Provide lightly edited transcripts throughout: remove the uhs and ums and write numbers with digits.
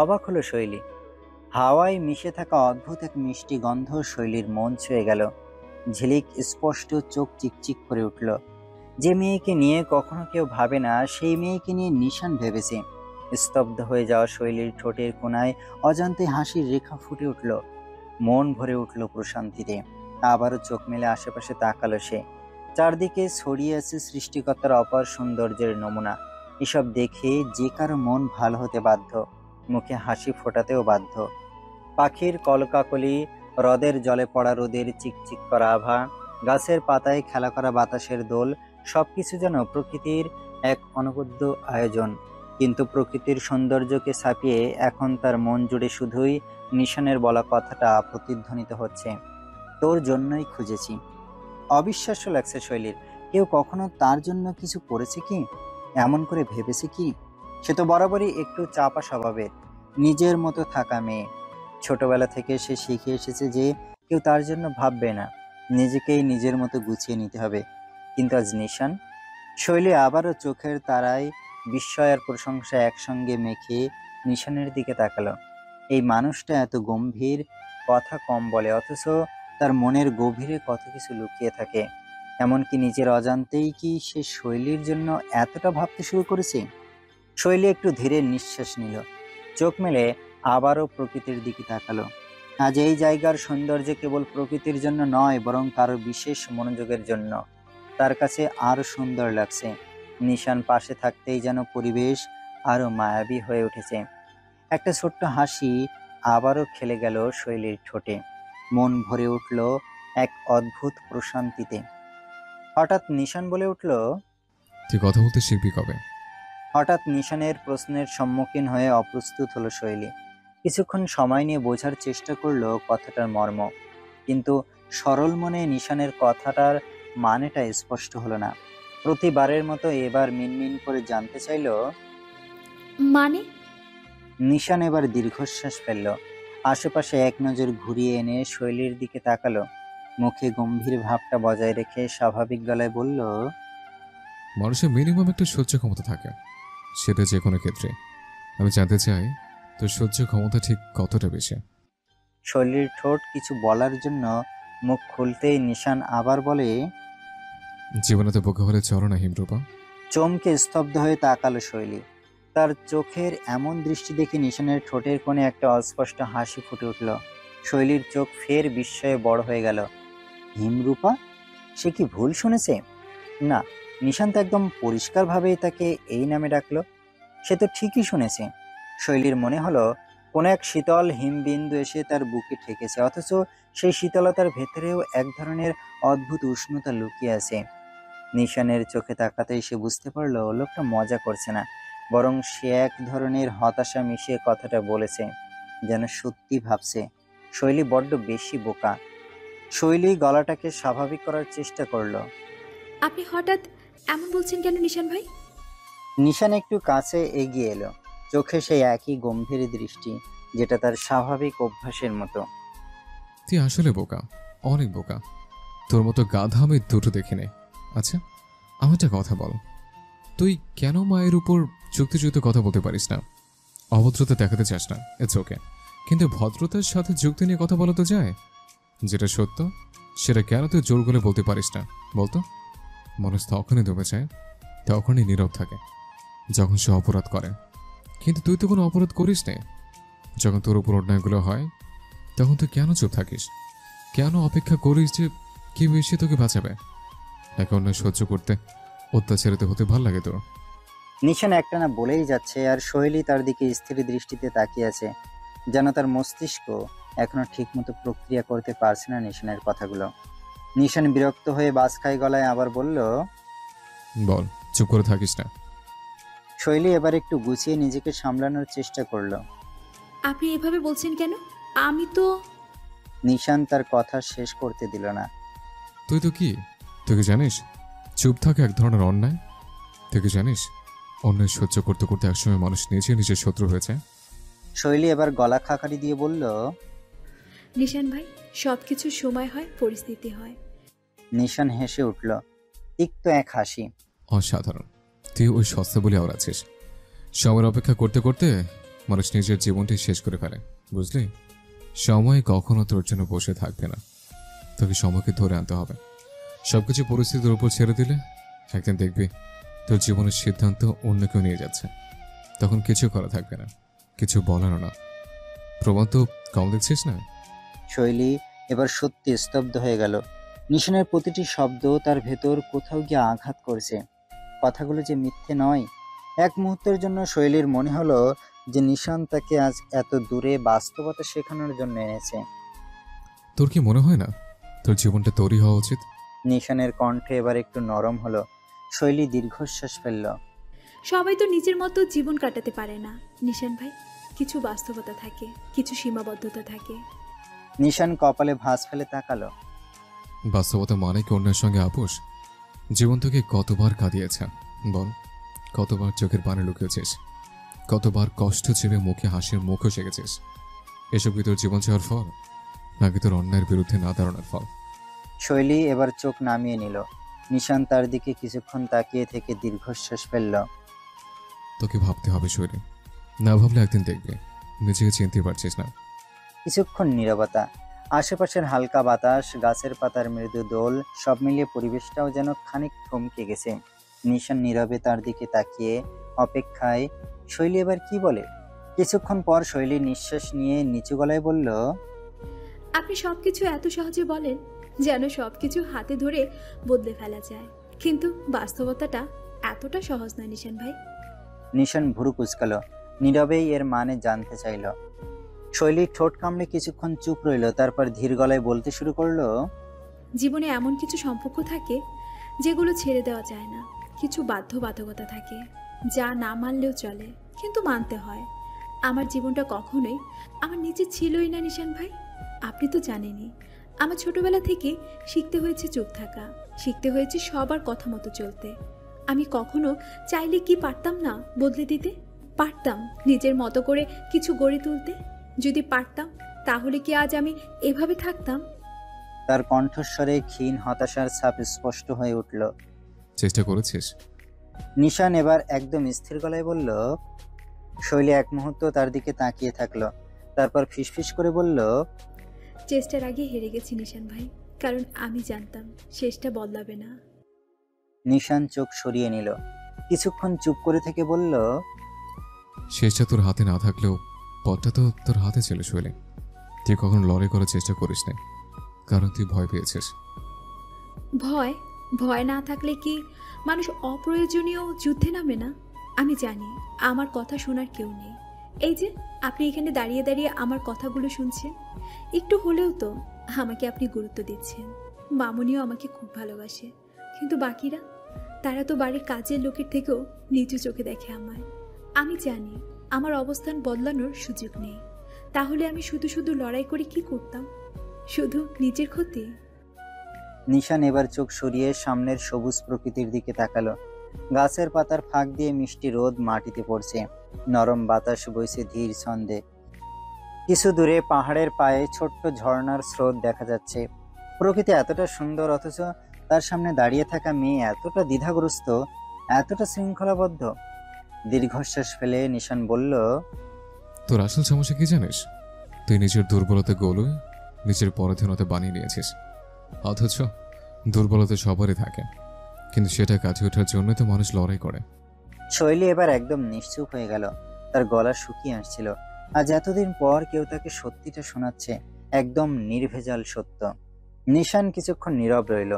অবাক হলো শৈলী। হাওয়ায় মিশে থাকা অদ্ভুত এক মিষ্টি গন্ধ শৈলীর মন ছুঁয়ে গেল। ঝিলিক স্পষ্ট, চোখ চিকচিক করে উঠল। যে মেয়েকে নিয়ে কখনো কেউ ভাবে না, সেই মেয়েকে নিয়ে নিশান ভেবেছে। স্তব্ধ হয়ে যাওয়া শৈলীর ঠোঁটের কোণায় অজান্তে হাসির রেখা ফুটে উঠল। মন ভরে উঠল প্রশান্তিতে। আবারও চোখ মেলে আশেপাশে তাকালো সে। চারদিকে ছড়িয়ে আছে সৃষ্টিকর্তার অপার সৌন্দর্যের নমুনা। এসব দেখে যে কারো মন ভালো হতে বাধ্য, মুখে হাসি ফোটাতেও বাধ্য। পাখির কলকাকলি, হ্রদের জলে পড়া রোদের চিকচিক করা আভা, গাছের পাতায় খেলা করা বাতাসের দোল, সবকিছু যেন প্রকৃতির এক অনবদ্য আয়োজন। কিন্তু প্রকৃতির সৌন্দর্যকে ছাপিয়ে এখন তার মন জুড়ে শুধুই নিশানের বলা কথাটা প্রতিধ্বনিত হচ্ছে, তোর জন্যই খুঁজেছি। অবিশ্বাস্য লাগছে শৈলীর। কেউ কখনো তার জন্য কিছু করেছে কি? এমন করে ভেবেছে কি? সে তো বরাবরই একটু চাপা স্বভাবের, নিজের মতো থাকা মেয়ে। ছোটবেলা থেকে সে শিখে এসেছে যে কেউ তার জন্য ভাববে না, নিজেকেই নিজের মতো গুছিয়ে নিতে হবে। কিন্তু আজ নিশান। শৈলী আবারও চোখের তারায় বিস্ময় আর প্রশংসা একসঙ্গে মেখে নিশানের দিকে তাকালো। এই মানুষটা এত গম্ভীর, কথা কম বলে, অথচ তার মনের গভীরে কত কিছু লুকিয়ে থাকে। এমনকি নিজের অজান্তেই কি সে শৈলীর জন্য এতটা ভাবতে শুরু করেছে? শৈলী একটু ধীরে নিঃশ্বাস নিল, চোখ মেলে আবারও প্রকৃতির দিকে তাকালো। আজ এই জায়গার সৌন্দর্য কেবল প্রকৃতির জন্য নয়, বরং কারো বিশেষ মনোযোগের জন্য। তার কাছে আরো সুন্দর লাগছে। নিশান পাশে থাকতেই যেন পরিবেশ আরো মায়াবী হয়ে উঠেছে। একটা ছোট্ট হাসি আবারও খেলে গেল শৈলীর ঠোঁটে। মন ভরে উঠল এক অদ্ভুত প্রশান্তিতে। হঠাৎ নিশান বলে উঠল, তুই কথা বলতে শিখবি কবে? হঠাৎ নিশানের প্রশ্নের সম্মুখীন হয়ে অপ্রস্তুত হলো শৈলী। কিছুক্ষণ সময় নিয়ে বোঝার চেষ্টা করলো কথাটার মর্ম, কিন্তু সরল মনে নিশানের কথাটার মানেটা স্পষ্ট হলো না। প্রতিবারের মতো এবার মিনমিন করে জানতে চাইলো। মানে? নিশান এবার দীর্ঘশ্বাস ফেলল। আশেপাশে এক নজর ঘুরিয়ে এনে শৈলীর দিকে তাকালো। মুখে গম্ভীর ভাবটা বজায় রেখে স্বাভাবিক গলায় বলল, মানুষের মিনিমাম একটা সহ্য ক্ষমতা থাকে, সেটা যে কোনো ক্ষেত্রে। আমি জানতে চাই তোর সহ্য ক্ষমতা ঠিক কতটা বেশি। শৈলীর ঠোঁট কিছু বলার জন্য মুখ খুলতেই নিশান আবার বলে, জীবনে তো বোকা হলে চলো না হিমরূপা। চমকে স্তব্ধ হয়ে তাকালো শৈলী। তার চোখের এমন দৃষ্টি দেখে নিশানের ঠোঁটের কোণে একটা অস্পষ্ট হাসি ফুটে উঠল। শৈলীর চোখ ফের বিস্ময়ে বড় হয়ে গেল। হিমরূপা? সে কি ভুল শুনেছে? না, নিশান্ত একদম পরিষ্কারভাবেই তাকে এই নামে ডাকলো। সে তো ঠিকই শুনেছে। শৈলীর মনে হলো কোনো এক শীতল হিমবিন্দু এসে তার বুকে ঠেকেছে, অথচ সেই শীতলতার ভেতরেও এক ধরনের অদ্ভুত উষ্ণতা লুকিয়ে আছে। নিশানের চোখে তাকাতেই সে বুঝতে পারলো লোকটা মজা করছে না, বরং সে এক ধরনের হতাশা মিশিয়ে কথাটা বলেছে, যেন সত্যি ভাবছে। শৈলী বড্ড বেশি বোকা। শৈলী গলাটাকে স্বাভাবিক করার চেষ্টা করলো। আপনি হঠাৎ এমন বলছেন কেন নিশান ভাই? নিশান একটু কাছে এগিয়ে এলো, চোখে সেই একই গম্ভীর দৃষ্টি, যেটা তার স্বাভাবিক অভ্যাসের মতো। তুই আসলে বোকা, অনেক বোকা। তোর মতো গাধা আমি দুটো দেখিনি। আচ্ছা, আমার একটা কথা বল, তুই কেন মায়ের উপর যুক্তিযুক্ত কথা বলতে পারিস না? অভদ্রতা দেখাতে চাস না, ইটস ওকে, কিন্তু ভদ্রতার সাথে যুক্তি নিয়ে কথা বলা তো যায়। যেটা সত্য সেটা কেন তুই জোর করে বলতে পারিস না বলতো? মানুষ তখনই দমে যায়, তখনই নীরব থাকে, যখন সে অপরাধ করে। কিন্তু তুই তো কোনো অপরাধ করিস নে। যখন তোর উপর অন্যায়গুলো হয়, তখন তুই কেন চুপ থাকিস? কেন অপেক্ষা করিস যে কেউ এসে তোকে বাঁচাবে? নাকি অন্যায় সহ্য করতে, অত্যাচারিত হতে ভাল লাগে তোর? নিশান একটানা বলেই যাচ্ছে, আর শৈলী তার দিকে স্থির দৃষ্টিতে তাকিয়ে আছে, যেন তার মস্তিষ্ক এখনো ঠিকমতো প্রক্রিয়া করতে পারছে না নিশানের কথাগুলো। নিশান বিরক্ত হয়ে বাজখাই গলায় আবার বলল, বল, চুপ করে থাকিস না। শৈলী এবার একটু গুছিয়ে নিজেকে সামলানোর চেষ্টা করলো। আপনি এভাবে বলছেন কেন? আমি তো... নিশান তার কথা শেষ করতে দিল না। তুই তো কি, তুই কি জানিস চুপ থাকা এক ধরনের অন্যায়? তুই কি জানিস অন্যায় সহ্য করতে করতে একসময় মানুষ নিজে নিজের শত্রু হয়েছে? শৈলী এবার গলা খাকারি দিয়ে বলল, নিশান ভাই, সব কিছুর সময় হয়, পরিস্থিতি হয়। নিশান হেসে উঠল, তিক্ত এক হাসি। অসাধারণ, তুই ওই সস্তা বলে আওড়াচ্ছিস। সময়ের অপেক্ষা করতে করতে মানুষ নিজের জীবনটি শেষ করে ফেলে, বুঝলি? সময় কখনো তোর জন্য বসে থাকবে না, তোকে সময়কে ধরে আনতে হবে। সবকিছু পরিস্থিতির উপর ছেড়ে দিলে একদিন দেখবি তোর জীবনের সিদ্ধান্ত অন্য কেউ নিয়ে যাচ্ছে, তখন কিছু করা থাকবে না, কিছু বলারও না। প্রমাণ তো কম দেখছিস না? শৈলী এবার সত্যি স্তব্ধ হয়ে গেল। নিশানের প্রতিটি শব্দ তার ভেতর কোথাও গিয়ে আঘাত করছে। কথাগুলো যে মিথ্যে নয়। এক মুহূর্তের জন্য শৈলীর মনে হলো যে নিশান তাকে আজ এত দূরে বাস্তবতা শেখানোর জন্য এনেছে। তোর কি মনে হয় না তোর জীবনটা তৈরি হওয়া উচিত? নিশানের কণ্ঠে এবার একটু নরম হলো। শৈলী দীর্ঘশ্বাস ফেলল। সবাই তো নিজের মতো জীবন কাটাতে পারে না নিশান ভাই। কিছু বাস্তবতা থাকে, কিছু সীমাবদ্ধতা থাকে। নিশান কপালে ভাঁজ ফেলে তাকালো। বাস্তবতা মানে কি অন্যের সঙ্গে আপোষ? জীবন তোকে কতবার কাঁদিয়েছে বল? কতবার চোখের পানি লুকিয়েছিস? কতবার কষ্ট চেপে মুখে হাসির মুখও শেখেছিস? এসব কি তোর জীবন চাওয়ার ফল, নাকি তোর অন্যায়ের বিরুদ্ধে না দাঁড়ানোর ফল? শৈলী এবার চোখ নামিয়ে নিল। নিশান তার দিকে কিছুক্ষণ তাকিয়ে থেকে দীর্ঘশ্বাস ফেলল। তোকে ভাবতে হবে শৈলী, না ভাবলে একদিন দেখবে নিজেকে চিনতে পারছিস না। কিছুক্ষণ নীরবতা। আশেপাশের হালকা বাতাস, গাছের পাতার মৃদু দোল, সব মিলিয়ে পরিবেশটাও যেন খানিক থমকে গেছে। নিশান নীরবে তার দিকে তাকিয়ে অপেক্ষায়। শৈলী এবার কি বলে? কিছুক্ষণ পর শৈলী নিঃশ্বাস নিয়ে নিচু গলায় বলল, আপনি সবকিছু এত সহজে বলেন যেন সবকিছু হাতে ধরে বদলে ফেলা যায়, কিন্তু বাস্তবতাটা এতটা সহজ নয় নিশান ভাই। নিশান ভুরু কুঁচকালো, নীরবেই এর মানে জানতে চাইল। শৈলী ঠোঁট কামড়ে কিছুক্ষণ চুপ রইল, তারপর ধীর গলায় বলতে শুরু করলো, জীবনে এমন কিছু সম্পর্ক থাকে যেগুলো ছেড়ে দেওয়া যায় না। কিছু বাধ্যবাধকতা থাকে যা না মানলেও চলে, কিন্তু মানতে হয়। আমার জীবনটা কখনোই আমার নিজে ছিলই না নিশান ভাই। আপনি তো জানেনই, আমার ছোটবেলা থেকে শিখতে হয়েছে চুপ থাকা, শিখতে হয়েছে সবার কথা মতো চলতে। আমি কখনো চাইলে কি পারতাম না বদলে দিতে? পারতাম নিজের মতো করে কিছু গড়ে তুলতে। যদি পারতাম তাহলে কি আজ আমি এভাবে থাকতাম? তার কণ্ঠস্বরে ক্ষীণ হতাশার ছাপ স্পষ্ট হয়ে উঠল। চেষ্টা করেছিস? নিশান এবার একদম স্থির গলায় বলল। শৈলী এক মুহূর্ত তার দিকে তাকিয়ে থাকলো, তারপর ফিসফিস করে বলল, চেষ্টার আগে হেরে গেছি নিশান ভাই, কারণ আমি জানতাম শেষটা বদলাবে না। নিশান চোখ সরিয়ে নিল, কিছুক্ষণ চুপ করে থেকে বলল, শেষটা তোর হাতে না থাকলেও পথটা তো তোর হাতে ছিল শৈলী। তুই কখনো লড়াই করার চেষ্টা করিস না, কারণ তুই ভয় পেয়েছিস। ভয় ভয় না থাকলে কি মানুষ অপ্রয়োজনীয় যুদ্ধে নামে না? আমি জানি আমার কথা শোনার কেউ নেই। এই যে আপনি এখানে দাঁড়িয়ে দাঁড়িয়ে আমার কথাগুলো শুনছেন, একটু হলেও তো আমাকে আপনি গুরুত্ব দিচ্ছেন। মামুনিও আমাকে খুব ভালোবাসে, কিন্তু বাকিরা, তারা তো বাড়ির কাজের লোকের থেকেও নিচু চোখে দেখে আমায়। আমি জানি আমার অবস্থান বদলানোর সুযোগ নেই। তাহলে আমি শুধু শুধু লড়াই করে কি করতাম? শুধু নিজের ক্ষতি। নিশান এবার চোখ সরিয়ে সামনের সবুজ প্রকৃতির দিকে তাকালো। গাছের পাতার ফাঁক দিয়ে মিষ্টি রোদ মাটিতে পড়ছে, নরম বাতাস বইছে ধীর ছন্দে। কিছু দূরে পাহাড়ের পায়ে ছোট্ট ঝর্ণার স্রোত দেখা যাচ্ছে। প্রকৃতি এতটা সুন্দর, অথচ তার সামনে দাঁড়িয়ে থাকা মেয়ে এতটা দ্বিধাগ্রস্ত, এতটা শৃঙ্খলাবদ্ধ। দীর্ঘশ্বাস ফেলে নিশান বলল, তোর আসল সমস্যা কি জানিস? তুই নিজের দুর্বলতা গোলো নিজের পরাধীনতা বানিয়ে নিয়েছিস। অথচ দুর্বলতা সবারই থাকে, কিন্তু সেটা কাজে ওঠার জন্য তো মানুষ লড়াই করে। শৈলী এবার একদম নিশ্চুপ হয়ে গেল, তার গলা শুকিয়ে আসছিল। আজ এতদিন পর কেউ তাকে সত্যিটা শোনাচ্ছে, একদম নির্ভেজাল সত্য। নিশান কিছুক্ষণ নীরব রইল,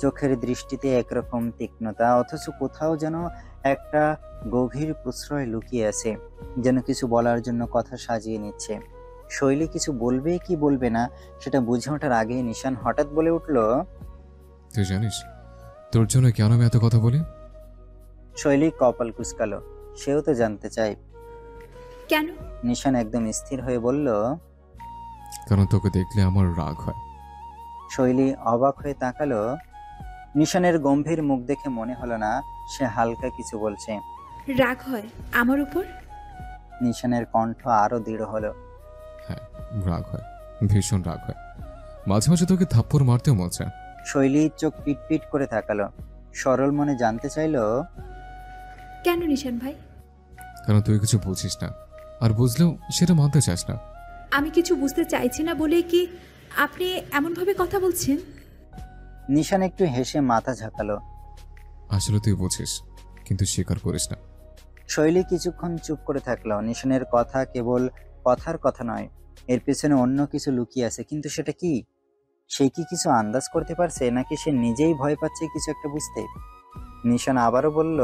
চোখের দৃষ্টিতে একরকম তীক্ষ্ণতা, অথচ কোথাও যেন একটা গভীর প্রশ্রয় লুকিয়ে আছে, যেন কিছু বলার জন্য কথা সাজিয়ে নিচ্ছে। শৈলী কিছু বলবে কি বলবে না সেটা বুঝে ওঠার আগেই নিশান হঠাৎ বলে উঠল, তুই জানিস তোর জন্য কেন আমি এত কথা বলি? শৈলী কপাল কুঁচকালো, সেও তো জানতে চায়। কেন? নিশান একদম স্থির হয়ে বলল, কারণ তোকে দেখলে আমার রাগ হয়। শৈলী অবাক হয়ে তাকালো। নিশানের গম্ভীর মুখ দেখে মনে হলো না সে হালকা কিছু বলছে। রাগ হয় আমার উপর? নিশানের কণ্ঠ আরো দৃঢ় হলো। হ্যাঁ, রাগ হয়, ভীষণ রাগ হয়। মাঝে মাঝে তোকে থাপ্পড় মারতেও মন চায়। শৈলী চোখ পিটপিট করে তাকালো, সরল মনে জানতে চাইলো, কেন নিশান ভাই? কারণ তুই কিছু বুঝিস না, আর বুঝলেও সেটা মানতে চাস না। আমি কিছু বুঝতে চাইছি না বলেই কি আপনি এমনভাবে কথা বলছেন? নিশান একটু হেসে মাথা ঝাঁকালো। আসলে তুই বুঝিস, কিন্তু স্বীকার করিস না। শৈলী কিছুক্ষণ চুপ করে থাকলো। নিশানের কথা কেবল কথার কথা নয়, এর পেছনে অন্য কিছু লুকিয়ে আছে। কিন্তু সেটা কি? সে কি কিছু আন্দাজ করতে পারছে, নাকি সে নিজেই ভয় পাচ্ছে কিছু একটা বুঝতে? নিশান আবারও বলল,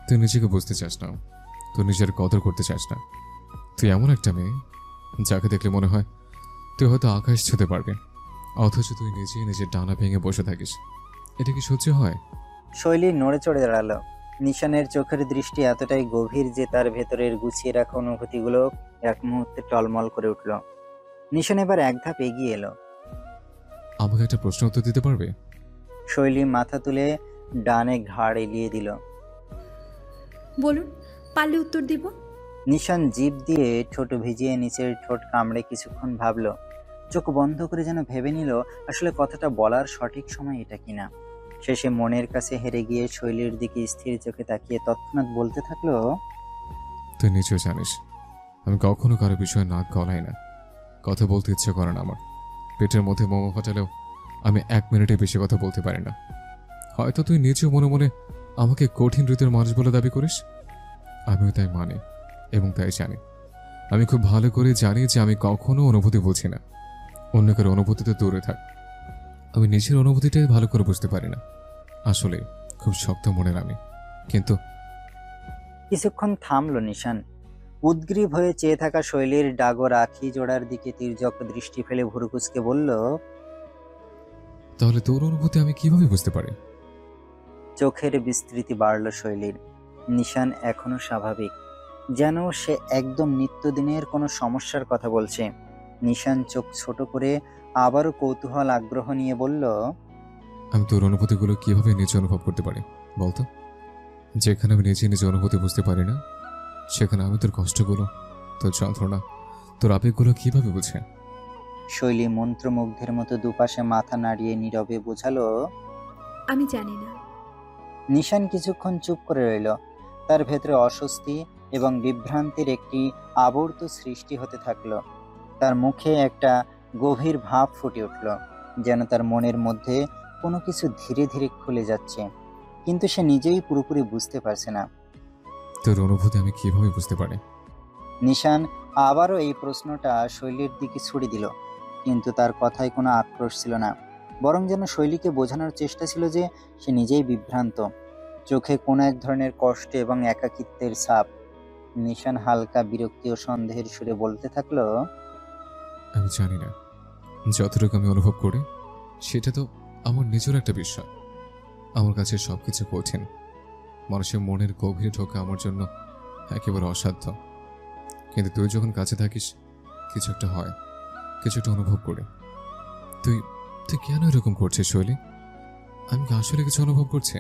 তুই নিজেকে বুঝতে চাস না, তুই নিজের কদর করতে চাস না। তুই এমন একটা মেয়ে যাকে দেখলে মনে হয় তুই হয়তো আকাশ ছুঁতে পারবে, অথচ তুই নিজেই নিজের ডানা ভেঙে বসে থাকিস। এটা কি সহ্য হয়? শৈলী নড়ে চড়ে দাঁড়ালো। নিশানের চোখের দৃষ্টি এতটাই গভীর যে তার ভেতরের গুছিয়ে রাখা অনুভূতিগুলো এক মুহূর্তে টলমল করে উঠল। নিশান এবার এক ধাপ এগিয়ে এলো। আমাকে একটা প্রশ্ন উত্তর দিতে পারবে? শৈলী মাথা তুলে ডানে ঘাড় এলিয়ে দিল। বলুন, পারলে উত্তর দিব। নিশান জিভ দিয়ে ঠোঁট ভিজিয়ে নিচের ঠোঁট কামড়ে কিছুক্ষণ ভাবলো। চোখ বন্ধ করে যেন ভেবে নিল আসলে কথাটা বলার সঠিক সময় এটা কিনা। শেষে মনের কাছে হেরে গিয়ে শৈলীর দিকে স্থির চোখে তাকিয়ে তৎক্ষণাৎ বলতে থাকলো, তুই নিশ্চয় জানিস আমি কখনো কারো বিষয়ে নাক গলাই না। কথা বলতে ইচ্ছে করে না আমার। পেটের মধ্যে মোমো ফাটালেও আমি 1 মিনিটে বেশি কথা বলতে পারি না। হয়তো তুই নিজেও মনে মনে আমাকে কঠিন হৃদয়ের মানুষ বলে দাবি করিস, আমিও তাই মানি এবং তাই জানি। আমি খুব ভালো করে জানি যে আমি কখনো অনুভূতি বুঝি না। অন্য কারো অনুভূতিতে দূরে থাক, আমি নিজের অনুভূতিটাই ভালো করে বুঝতে পারি না। আসলে খুব শক্ত মনের আমি। কিন্তু কিছুক্ষণ থামলো নিশান। উদ্গ্রীব হয়ে চেয়ে থাকা শৈলীর ডাগর আখি জোড়ার দিকে তির্যক দৃষ্টি ফেলে ভুরুকুচকে বলল, তাহলে তোর অনুভূতি আমি কিভাবে বুঝতে পারি? চোখের বিস্তৃতি বাড়ল শৈলীর। নিশান এখনো স্বাভাবিক, যেন সে একদম নিত্যদিনের কোনো সমস্যার কথা বলছে। নিশান চোখ ছোট করে আবারও কৌতূহল আগ্রহ নিয়ে বলল, আমি তোর অনুভূতিগুলো কিভাবে নিজে অনুভব করতে পারি বলতো? যেখানে আমি নিজে নিজে অনুভূতি বুঝতে পারি না, সেখানে আমি তোর কষ্টগুলো, তোর যন্ত্রণা, তোর আবেগগুলো কিভাবে বুঝে? শৈলী মন্ত্রমুগ্ধের মতো দুপাশে মাথা নাড়িয়ে নীরবে বোঝালো। আমি জানি না। নিশান কিছুক্ষণ চুপ করে রইল। তার ভেতরে অস্বস্তি এবং বিভ্রান্তির একটি আবর্ত সৃষ্টি হতে থাকলো। তার মুখে একটা গভীর ভাব ফুটে উঠল, যেন তার মনের মধ্যে কোনো কিছু ধীরে ধীরে খুলে যাচ্ছে, কিন্তু সে নিজেই পুরোপুরি বুঝতে পারছে না। তোর অনুভূতি আমি কিভাবে বুঝতে পারি? নিশান আবারও এই প্রশ্নটা শৈলীর দিকে ছুড়ে দিল, কিন্তু তার কথায় কোনো আক্রোশ ছিল না, বরং যেন শৈলীকে বোঝানোর চেষ্টা ছিল যে সে নিজেই বিভ্রান্ত। চোখে কোনো এক ধরনের কষ্ট এবং একাকিত্বের ছাপ। নিশান হালকা বিরক্তি ও সন্দেহের সুরে বলতে থাকলো, আমি জানি না। যতটুকু আমি অনুভব করি সেটা তো আমার নিজের একটা বিষয়। আমার কাছে সবকিছু কঠিন। মানুষের মনের গভীরে ঢোকা আমার জন্য একেবারে অসাধ্য। কিন্তু তুই যখন কাছে থাকিস কিছু একটা হয়, কিছু একটা অনুভব করে। তুই তুই কেন এরকম করছিস শৈলী? আমি কি আসলে কিছু অনুভব করছি?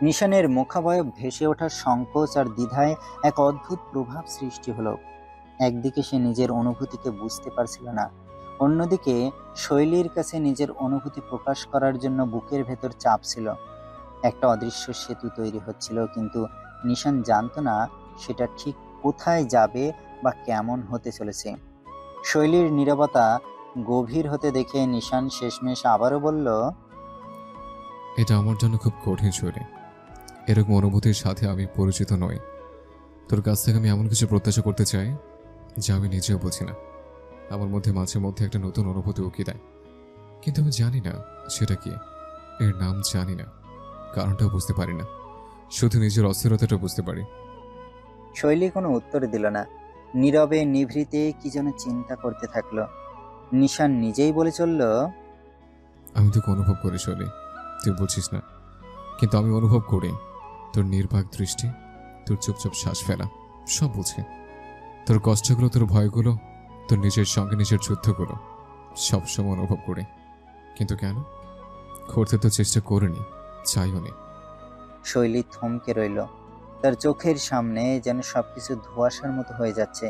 নিশানের মুখাবয়ব ভেসে ওঠার সংকোচ আর দ্বিধায় এক অদ্ভুত প্রভাব সৃষ্টি হলো। একদিকে সে নিজের অনুভূতিকে বুঝতে পারছিল না, অন্যদিকে শৈলীর কাছে নিজের অনুভূতি প্রকাশ করার জন্য বুকের ভেতর চাপ ছিল। একটা অদৃশ্য সেতু তৈরি হচ্ছিল, কিন্তু নিশান জানতো না সেটা ঠিক কোথায় যাবে বা কেমন হতে চলেছে। শৈলীর নীরবতা গভীর হতে দেখে নিশান শেষমেশ আবারও বলল, এটা আমার জন্য খুব কঠিন শৈলী। এরকম অনুভূতির সাথে আমি পরিচিত নই। তোর কাছ থেকে আমি এমন কিছু প্রত্যাশা করতে চাই যা আমি নিজেও বুঝি না। আমার মধ্যে মাঝে মধ্যে একটা নতুন অনুভূতি উকি দেয়, কিন্তু আমি জানি না সেটা কি। এর নাম জানি না, কারণটাও বুঝতে পারি না। শুধু নিজের অস্থিরতাটা বুঝতে পারি। শৈলী কোনো উত্তর দিল না, নীরবে নিভৃতে কি যেন চিন্তা করতে থাকলো। নিশান নিজেই বলে চলল, আমি তোকে অনুভব করি শৈলী, তুই বুঝিস না, কিন্তু আমি অনুভব করি। তোর নির্বাক দৃষ্টি, তোর চুপচাপ শ্বাস ফেলা, সব বুঝে। তোর কষ্টগুলো, তোর ভয়গুলো, তোর নিজের সঙ্গে নিজের যুদ্ধগুলো সবসময় অনুভব করি। কিন্তু কেন করতে তো চেষ্টা করিনি, চাইও নি। শৈলী থমকে রইল। তার চোখের সামনে যেন সবকিছু ধোঁয়াশার মতো হয়ে যাচ্ছে।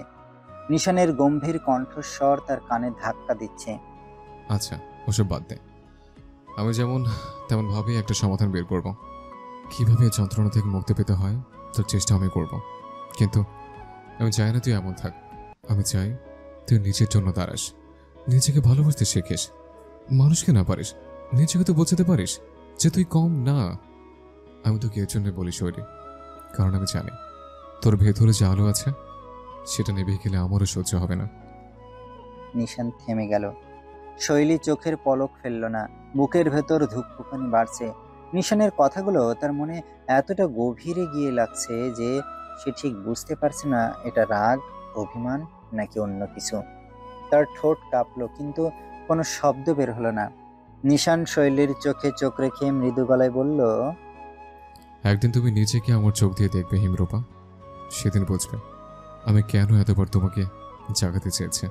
নিশানের গম্ভীর কণ্ঠস্বর তার কানে ধাক্কা দিচ্ছে। আচ্ছা, ওসব বাদ দে। আমি যেমন তেমন ভাবেই একটা সমাধান বের করব। কিভাবে এই যন্ত্রণা থেকে মুক্তি পেতে হয় তোর চেষ্টা আমি করব, কিন্তু আমি চাই না তুই এমন থাক। আমি চাই তুই নিজের জন্য দাঁড়াস, নিজেকে ভালোবাসতে শেখিস, মানুষকে না পারিস নিজেকে তো বোঝাতে পারিস যে তুই কম না। আমি তোকে এর জন্য বলি শৈলী, কারণ আমি জানি তোর ভেতরে যে আলো আছে সেটা নেভে গেলে আমারও সহ্য হবে না। নিশান থেমে গেল। শৈলী চোখের পলক ফেলল না, বুকের ভেতর ধুকপুকানি বাড়ছে। নিশানের কথাগুলো তার মনে এতটা গভীরে গিয়ে লাগছে যে সে ঠিক বুঝতে পারছে না এটা রাগ, অভিমান নাকি অন্য কিছু। তার ঠোঁট কাঁপলো, কিন্তু কোনো শব্দ বের হলো না। নিশান শৈলীর চোখে চোখ রেখে মৃদু গলায় বলল, একদিন তুমি নিজেকে আমার চোখ দিয়ে দেখবে হিমরূপা, সেদিন বুঝবে আমি কেন এতবার তোমাকে জাগাতে চেয়েছি।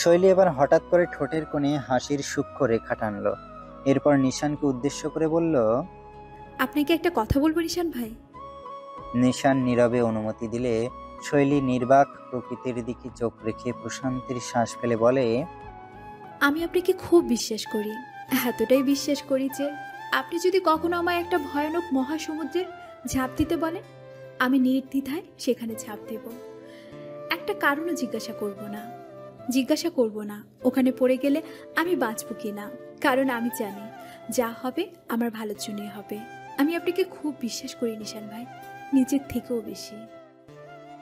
শৈলী এবার হঠাৎ করে ঠোঁটের কোণে হাসির সূক্ষ্ম রেখা টানলো। এরপর নিশানকে উদ্দেশ্য করে বলল, আপনাকে একটা কথা বলবো নিশান ভাই। নিশান নীরবে অনুমতি দিলে শৈলী নির্বাক প্রকৃতির দিকে চোখ রেখে প্রশান্তির শ্বাস ফেলে বলে, আমি আপনাকে খুব বিশ্বাস করি, এতটাই বিশ্বাস করি যে আপনি যদি কখনো আমায় একটা ভয়ানক মহাসমুদ্রের ঝাঁপ দিতে বলেন, আমি নির্দ্বিধায় সেখানে ঝাঁপ দেব। একটা কারণও জিজ্ঞাসা করব না ওখানে পড়ে গেলে আমি বাঁচব কি না, কারণ আমি জানি যা হবে আমার ভালোর জন্যই হবে। আমি আপনাকে খুব বিশ্বাস করি নিশান ভাই, নিজের থেকেও বেশি।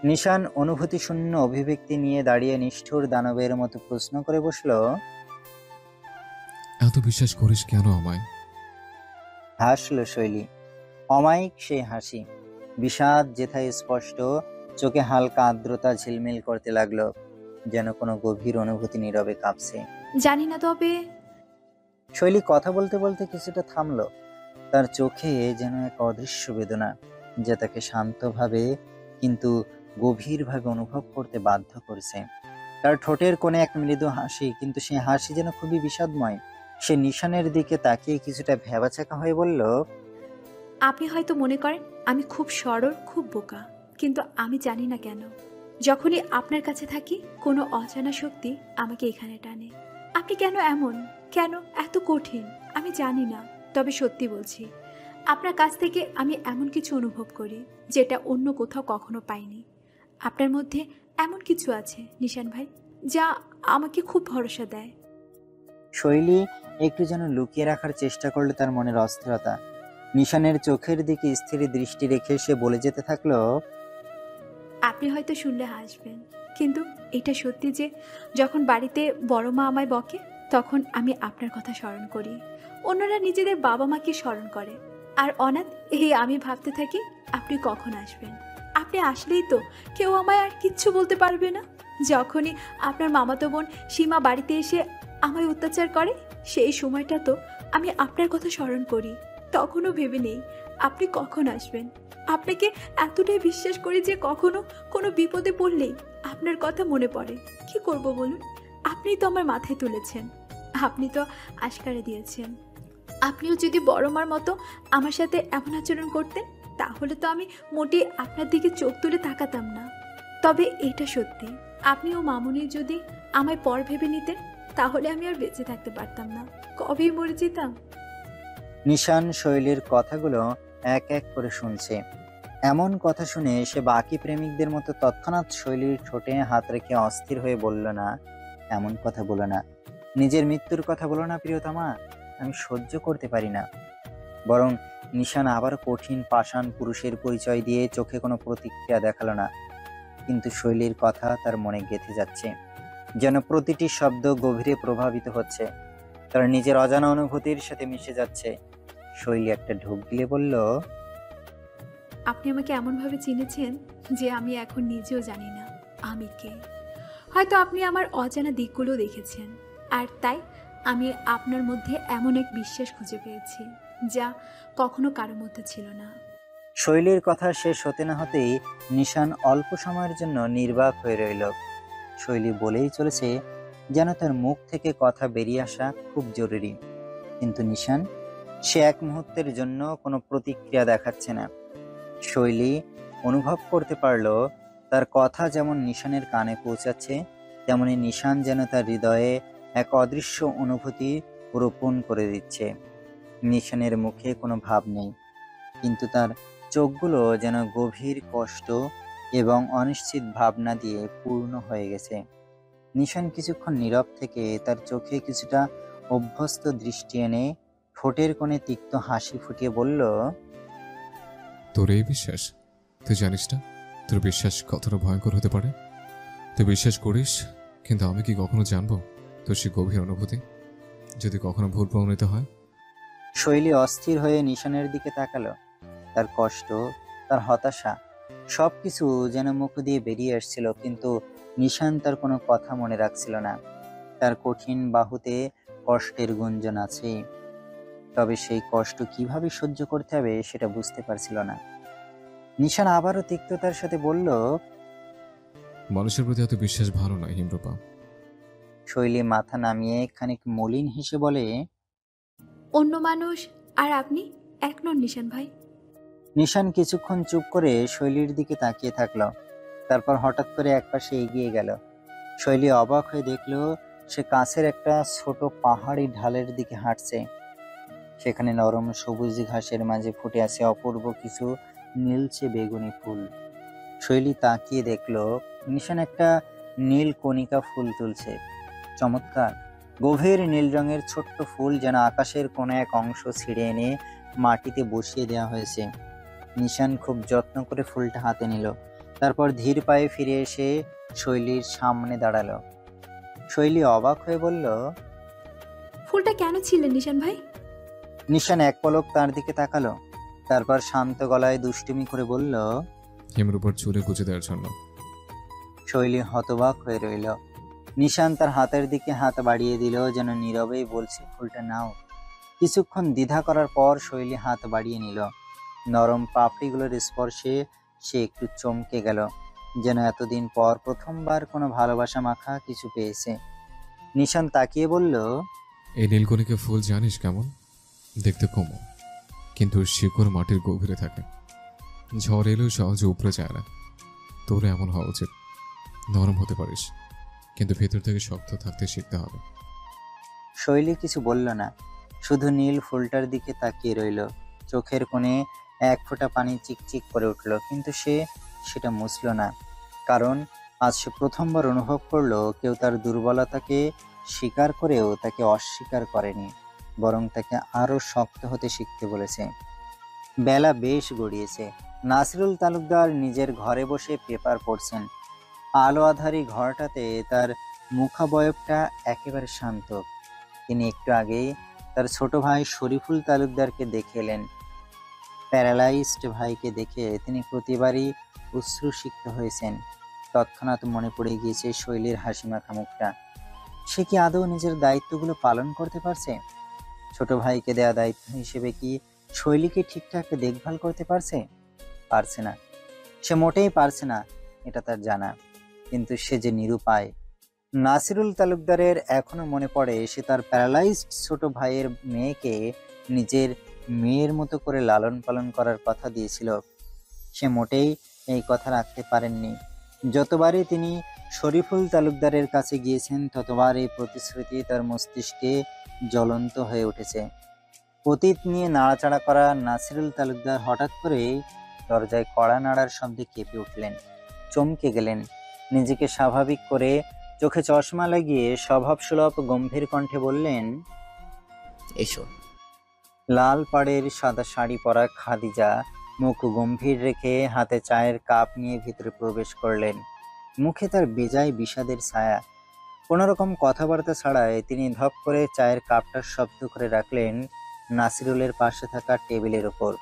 নিশান অনুভূতি শূন্য অভিব্যক্তি নিয়ে দাঁড়িয়ে নিষ্ঠুর দানবের মতো প্রশ্ন করে বসল, এত বিশ্বাস করিস কেন আমায়? হাসল শৈলী, অমায়িক সেই হাসি, বিষাদ যেথায় স্পষ্ট, চোখে হালকা আর্দ্রতা ঝিলমিল করতে লাগলো, যেন কোনো গভীর অনুভূতি নীরবে কাঁপছে। জানি না, তবে শৈলী কথা বলতে বলতে কিছুটা থামলো। তার চোখে যেন এক অদৃশ্য বেদনা, যা তাকে শান্তভাবে কিন্তু গভীরভাবে অনুভব করতে বাধ্য করেছে। তার ঠোঁটের কোণে এক মৃদু হাসি, কিন্তু সেই হাসি যেন খুবই বিষাদময়। সে নিশানের দিকে তাকিয়ে কিছুটা ভ্যাবাচাকা হয়ে বলল, আপনি হয়তো মনে করেন আমি খুব সরল, খুব বোকা, কিন্তু আমি জানি না কেন যখনই আপনার কাছে থাকি কোনো অজানা শক্তি আমাকে এখানে টানে। আপনি কেন এমন, কেন এত কঠিন আমি জানি না, তবে সত্যি বলছি আপনার কাছ থেকে আমি এমন কিছু অনুভব করি যেটা অন্য কোথাও কখনো পাইনি। আপনার মধ্যে এমন কিছু আছে নিশান ভাই যা আমাকে খুব ভরসা দেয়। শৈলী একটু যেন লুকিয়ে রাখার চেষ্টা করলো তার মনের অস্থিরতা। নিশানের চোখের দিকে স্থির দৃষ্টি রেখে সে বলে যেতে থাকলো, আপনি হয়তো শুনলে হাসবেন, কিন্তু এটা সত্যি যে যখন বাড়িতে বড় মা আমায় বকে তখন আমি আপনার কথা স্মরণ করি। অন্যরা নিজেদের বাবা মাকে স্মরণ করে, আর অনাথ এই আমি ভাবতে থাকি আপনি কখন আসবেন। আপনি আসলেই তো কেউ আমায় আর কিচ্ছু বলতে পারবে না। যখনই আপনার মামাতো বোন সীমা বাড়িতে এসে আমায় অত্যাচার করে, সেই সময়টা তো আমি আপনার কথা স্মরণ করি। তখনও ভেবে নেই আপনি কখন আসবেন। আপনাকে এতটাই বিশ্বাস করি যে কখনো কোনো বিপদে পড়লেই আপনার কথা মনে পড়ে। কি করব বলুন, আপনিই তো আমার মাথায় তুলেছেন, আপনি তো আশকারে দিয়েছেন। আপনিও যদি বড় মার মতো আমার সাথে এমন আচরণ করতেন তাহলে তো আমি মোটেই আপনার দিকে চোখ তুলে তাকাতাম না। তবে এটা সত্যি, আপনি ও মামুনি যদি আমায় পর ভেবে নিতেন তাহলে আমি আর বেঁচে থাকতে পারতাম না, কবেই মরে যেতাম। নিশান শৈলীর কথাগুলো এক এক করে শুনছে। এমন কথা শুনে সে বাকি প্রেমিকদের মতো তৎক্ষণাৎ শৈলীর ঠোঁটে হাত রেখে অস্থির হয়ে বলল না, এমন কথা বলো না, নিজের মৃত্যুর কথা বলো না প্রিয়তমা, আমি সহ্য করতে পারি না। বরং নিশান আবার কঠিন পাষাণ পুরুষের পরিচয় দিয়ে চোখে কোনো প্রতিক্রিয়া দেখালো না, কিন্তু শৈলীর কথা তার মনে গেঁথে যাচ্ছে, যেন প্রতিটি শব্দ গভীরে প্রভাবিত হচ্ছে, তার নিজের অজানা অনুভূতির সাথে মিশে যাচ্ছে। শৈলী একটা ঢোক গিলে বলল, আপনি আমাকে এমনভাবে চিনেছেন যে আমি এখন নিজেও জানি না আমি কে। হয়তো আপনি আমার অজানা দিকগুলো দেখেছেন, আর তাই আমি আপনার মধ্যে এমন এক বিশ্বাস খুঁজে পেয়েছি যা কখনো কারো মধ্যে ছিল না। শৈলীর কথা শেষ হতে না হতেই নিশান অল্প সময়ের জন্য নির্বাক হয়ে রইল। শৈলী বলেই চলেছে যেন তার মুখ থেকে কথা বেরিয়ে আসা খুব জরুরি, কিন্তু নিশান সে এক মুহূর্তের জন্য কোনো প্রতিক্রিয়া দেখাচ্ছে না। শৈলী অনুভব করতে পারল তার কথা যেমন নিশানের কানে পৌঁছাচ্ছে, তেমনি নিশান যেন তার হৃদয়ে এক অদৃশ্য অনুভূতি রোপণ করে দিচ্ছে। নিশানের মুখে কোনো ভাব নেই, কিন্তু তার চোখগুলো যেন গভীর কষ্ট এবং অনিশ্চিত ভাবনা দিয়ে পূর্ণ হয়ে গেছে। নিশান কিছুক্ষণ নীরব থেকে তার চোখে কিছুটা অভ্যস্ত দৃষ্টি এনে ঠোঁটের কোণে তিক্ত হাসি ফুটিয়ে বলল, তোর এই বিশ্বাস? তুই জানিস না তোর বিশ্বাস কতটা ভয়ঙ্কর হতে পারে? তুই বিশ্বাস করিস, কিন্তু আমি কি কখনো জানবো তোর সে গভীর অনুভূতি যদি কখনো ভুল প্রমাণিত হয়? শৈলী অস্থির হয়ে নিশানের দিকে তাকালো। তার কষ্ট, তার হতাশা সবকিছু যেন মুখ দিয়ে বেরিয়ে আসছিল, কিন্তু নিশান তার কোনো কথা মনে রাখছিল না। তার কঠিন বাহুতে কষ্টের গুঞ্জন আছে, তবে সেই কষ্ট কিভাবে সহ্য করতে হবে সেটা বুঝতে পারছিল না। নিশান আবারও তিক্ততার সাথে বলল, মানুষের প্রতি এত বিশ্বাস ভালো নয় হিমরূপা। শৈলী মাথা নামিয়ে খানিক মলিন হেসে বলে, অন্য মানুষ আর আপনি এক নন নিশান ভাই। নিশান কিছুক্ষণ চুপ করে শৈলীর দিকে তাকিয়ে থাকলো। তারপর হঠাৎ করে একপাশে এগিয়ে গেল। শৈলী অবাক হয়ে দেখলো সে কাছের একটা ছোট পাহাড়ি ঢালের দিকে হাঁটছে। সেখানে নরম সবুজ ঘাসের মাঝে ফুটে আছে অপূর্ব কিছু নীলচে বেগুনি ফুল। শৈলী তাকিয়ে দেখলো নিশান একটা নীল কণিকা ফুল তুলছে। চমৎকার গভীর নীল রঙের ছোট্ট ফুল, যেন আকাশের কোনো এক অংশ ছিঁড়ে এনে মাটিতে বসিয়ে দেওয়া হয়েছে। নিশান খুব যত্ন করে ফুলটা হাতে নিল, তারপর ধীর পায়ে ফিরে এসে শৈলীর সামনে দাঁড়ালো। শৈলী অবাক হয়ে বলল, ফুলটা কেন ছিলেন নিশান ভাই? নিশান এক পলক তার দিকে তাকালো, তারপর শান্ত গলায় দুষ্টুমি করে বলল, হিমরূপার চুলে গুজে দেওয়ার জন্য। শৈলী হতবাক হয়ে রইল। নিশান তার হাতের দিকে হাত বাড়িয়ে দিল, যেন নীরবেই বলছে, ফুলটা নাও। কিছুক্ষণ দ্বিধা করার পর শৈলী হাত বাড়িয়ে নিল। নরম পাপড়িগুলোর স্পর্শে সে একটু চমকে গেল, যেন এতদিন পর প্রথমবার কোনো ভালোবাসা মাখা কিছু পেয়েছে। নিশান তাকিয়ে বলল, এই নীলকণিকা ফুল জানিস কেমন দেখতে? কোমল, কিন্তু শিকড় মাটির গভীরে থাকে। ঝড় এলেও সহজে উপরে যায় না। তোর এমন হওয়া উচিত। নরম হতে পারিস, কিন্তু ভেতর থেকে শক্ত থাকতে শিখতে হবে। শৈলী কিছু বলল না, শুধু নীল ফুলটার দিকে তাকিয়ে রইল। চোখের কোণে এক ফোঁটা পানি চিকচিক করে উঠল, কিন্তু সে সেটা মুছল না, কারণ আজ সে প্রথমবার অনুভব করলো কেউ তার দুর্বলতাকে স্বীকার করেও তাকে অস্বীকার করেনি, বরং তাকে আরো শক্ত হতে শিখতে বলেছে। বেলা বেশ গড়িয়েছে। নাসিরুল তালুকদার নিজের ঘরে বসে পেপার পড়ছেন। আলো আধারী ঘরটাতে তার মুখাবয়বটা একেবারে শান্ত। তিনি একটু আগেই তার ছোট ভাই শরীফুল তালুকদারকে দেখে এলেন। প্যারালাইজড ভাইকে দেখে তিনি প্রতিবারই অশ্রুসিক্ত হয়েছেন। তৎক্ষণাৎ মনে পড়ে গিয়েছে শৈলীর হাসিমাখা মুখটা। সে কি আদৌ নিজের দায়িত্বগুলো পালন করতে পারছে? ছোট ভাইকে দেয়া দায়িত্ব হিসেবে কি শৈলীকে ঠিকঠাক দেখভাল করতে পারছে? পারছে না, সে মোটেই পারছে না, এটা তার জানা। কিন্তু সে যে নিরুপায়। নাসিরুল তালুকদারের এখনো মনে পড়ে সে তার প্যারালাইজড ছোট ভাইয়ের মেয়েকে নিজের মেয়ের মতো করে লালন পালন করার কথা দিয়েছিল। সে মোটেই এই কথা রাখতে পারেননি। যতবারই তিনি শরীফুল তালুকদারের কাছে গিয়েছেন, ততবার এই প্রতিশ্রুতি তার মস্তিষ্কে জ্বলন্ত হয়ে উঠেছে। অতীত নিয়ে নাড়াচাড়া করা নাসিরুল তালুকদার হঠাৎ করে দরজায় কড়া নাড়ার শব্দে কেঁপে উঠলেন, চমকে গেলেন। নিজেকে স্বাভাবিক করে চোখে চশমা লাগিয়ে স্বভাবসুলভ গম্ভীর কণ্ঠে বললেন, এসো। লাল পাড়ের সাদা শাড়ি পরা খাদিজা মুখ গম্ভীর রেখে হাতে চায়ের কাপ নিয়ে ভিতরে প্রবেশ করলেন। মুখে তার বেজায় বিষাদের ছায়া। কোনোরকম কথাবার্তা ছাড়াই তিনি ধপ করে চায়ের কাপটা শব্দ করে রাখলেন নাসিরুলের পাশে থাকা টেবিলের ওপর।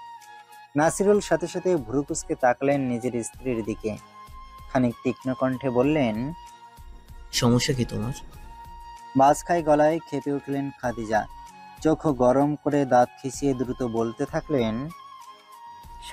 নাসিরুল সাথে সাথে ভ্রু কুঁচকে তাকলেন নিজের স্ত্রীর দিকে। খানিক তীক্ষ্ণ কণ্ঠে বললেন, সমস্যা কি তোমার? বাজখাই গলায় খেপে উঠলেন খাদিজা। চোখ গরম করে দাঁত খিঁচিয়ে দ্রুত বলতে থাকলেন,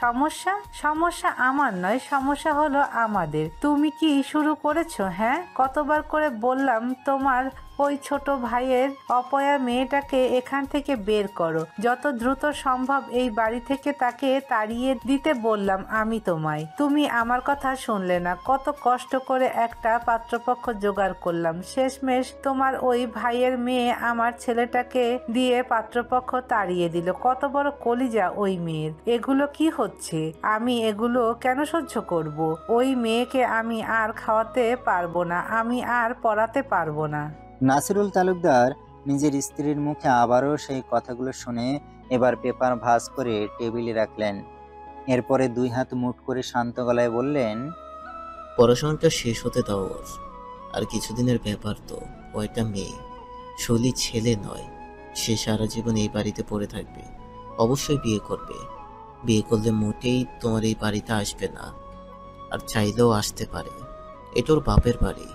সমস্যা সমস্যা আমার নয়, সমস্যা হলো আমাদের। তুমি কি শুরু করেছো? হ্যাঁ, কতবার করে বললাম তোমার ওই ছোট ভাইয়ের অপয়া মেয়েটাকে এখান থেকে বের করো। যত দ্রুত সম্ভব এই বাড়ি থেকে তাকে তাড়িয়ে দিতে বললাম আমি তোমায়, তুমি আমার কথা শুনলে না। কত কষ্ট করে একটা পাত্রপক্ষ জোগাড় করলাম, শেষমেশ তোমার ওই ভাইয়ের মেয়ে আমার ছেলেটাকে দিয়ে পাত্রপক্ষ তাড়িয়ে দিল। কত বড় কলিজা ওই মেয়ের। এগুলো কি হচ্ছে? আমি এগুলো কেন সহ্য করব? ওই মেয়েকে আমি আর খাওয়াতে পারবো না, আমি আর পড়াতে পারবো না। নাসিরুল তালুকদার নিজের স্ত্রীর মুখে আবারও সেই কথাগুলো শুনে এবার পেপার ভাঁজ করে টেবিলে রাখলেন। এরপরে দুই হাত মুঠ করে শান্ত গলায় বললেন, পড়াশোনাটা শেষ হতে দাও ওর। আর কিছুদিনের ব্যাপার তো। ও একটা মেয়ে, শৈলী ছেলে নয়। সে সারা জীবন এই বাড়িতে পড়ে থাকবে। অবশ্যই বিয়ে করবে। বিয়ে করলে মোটেই তোমার এই বাড়িতে আসবে না, আর চাইলেও আসতে পারে। এটা ওর বাপের বাড়ি।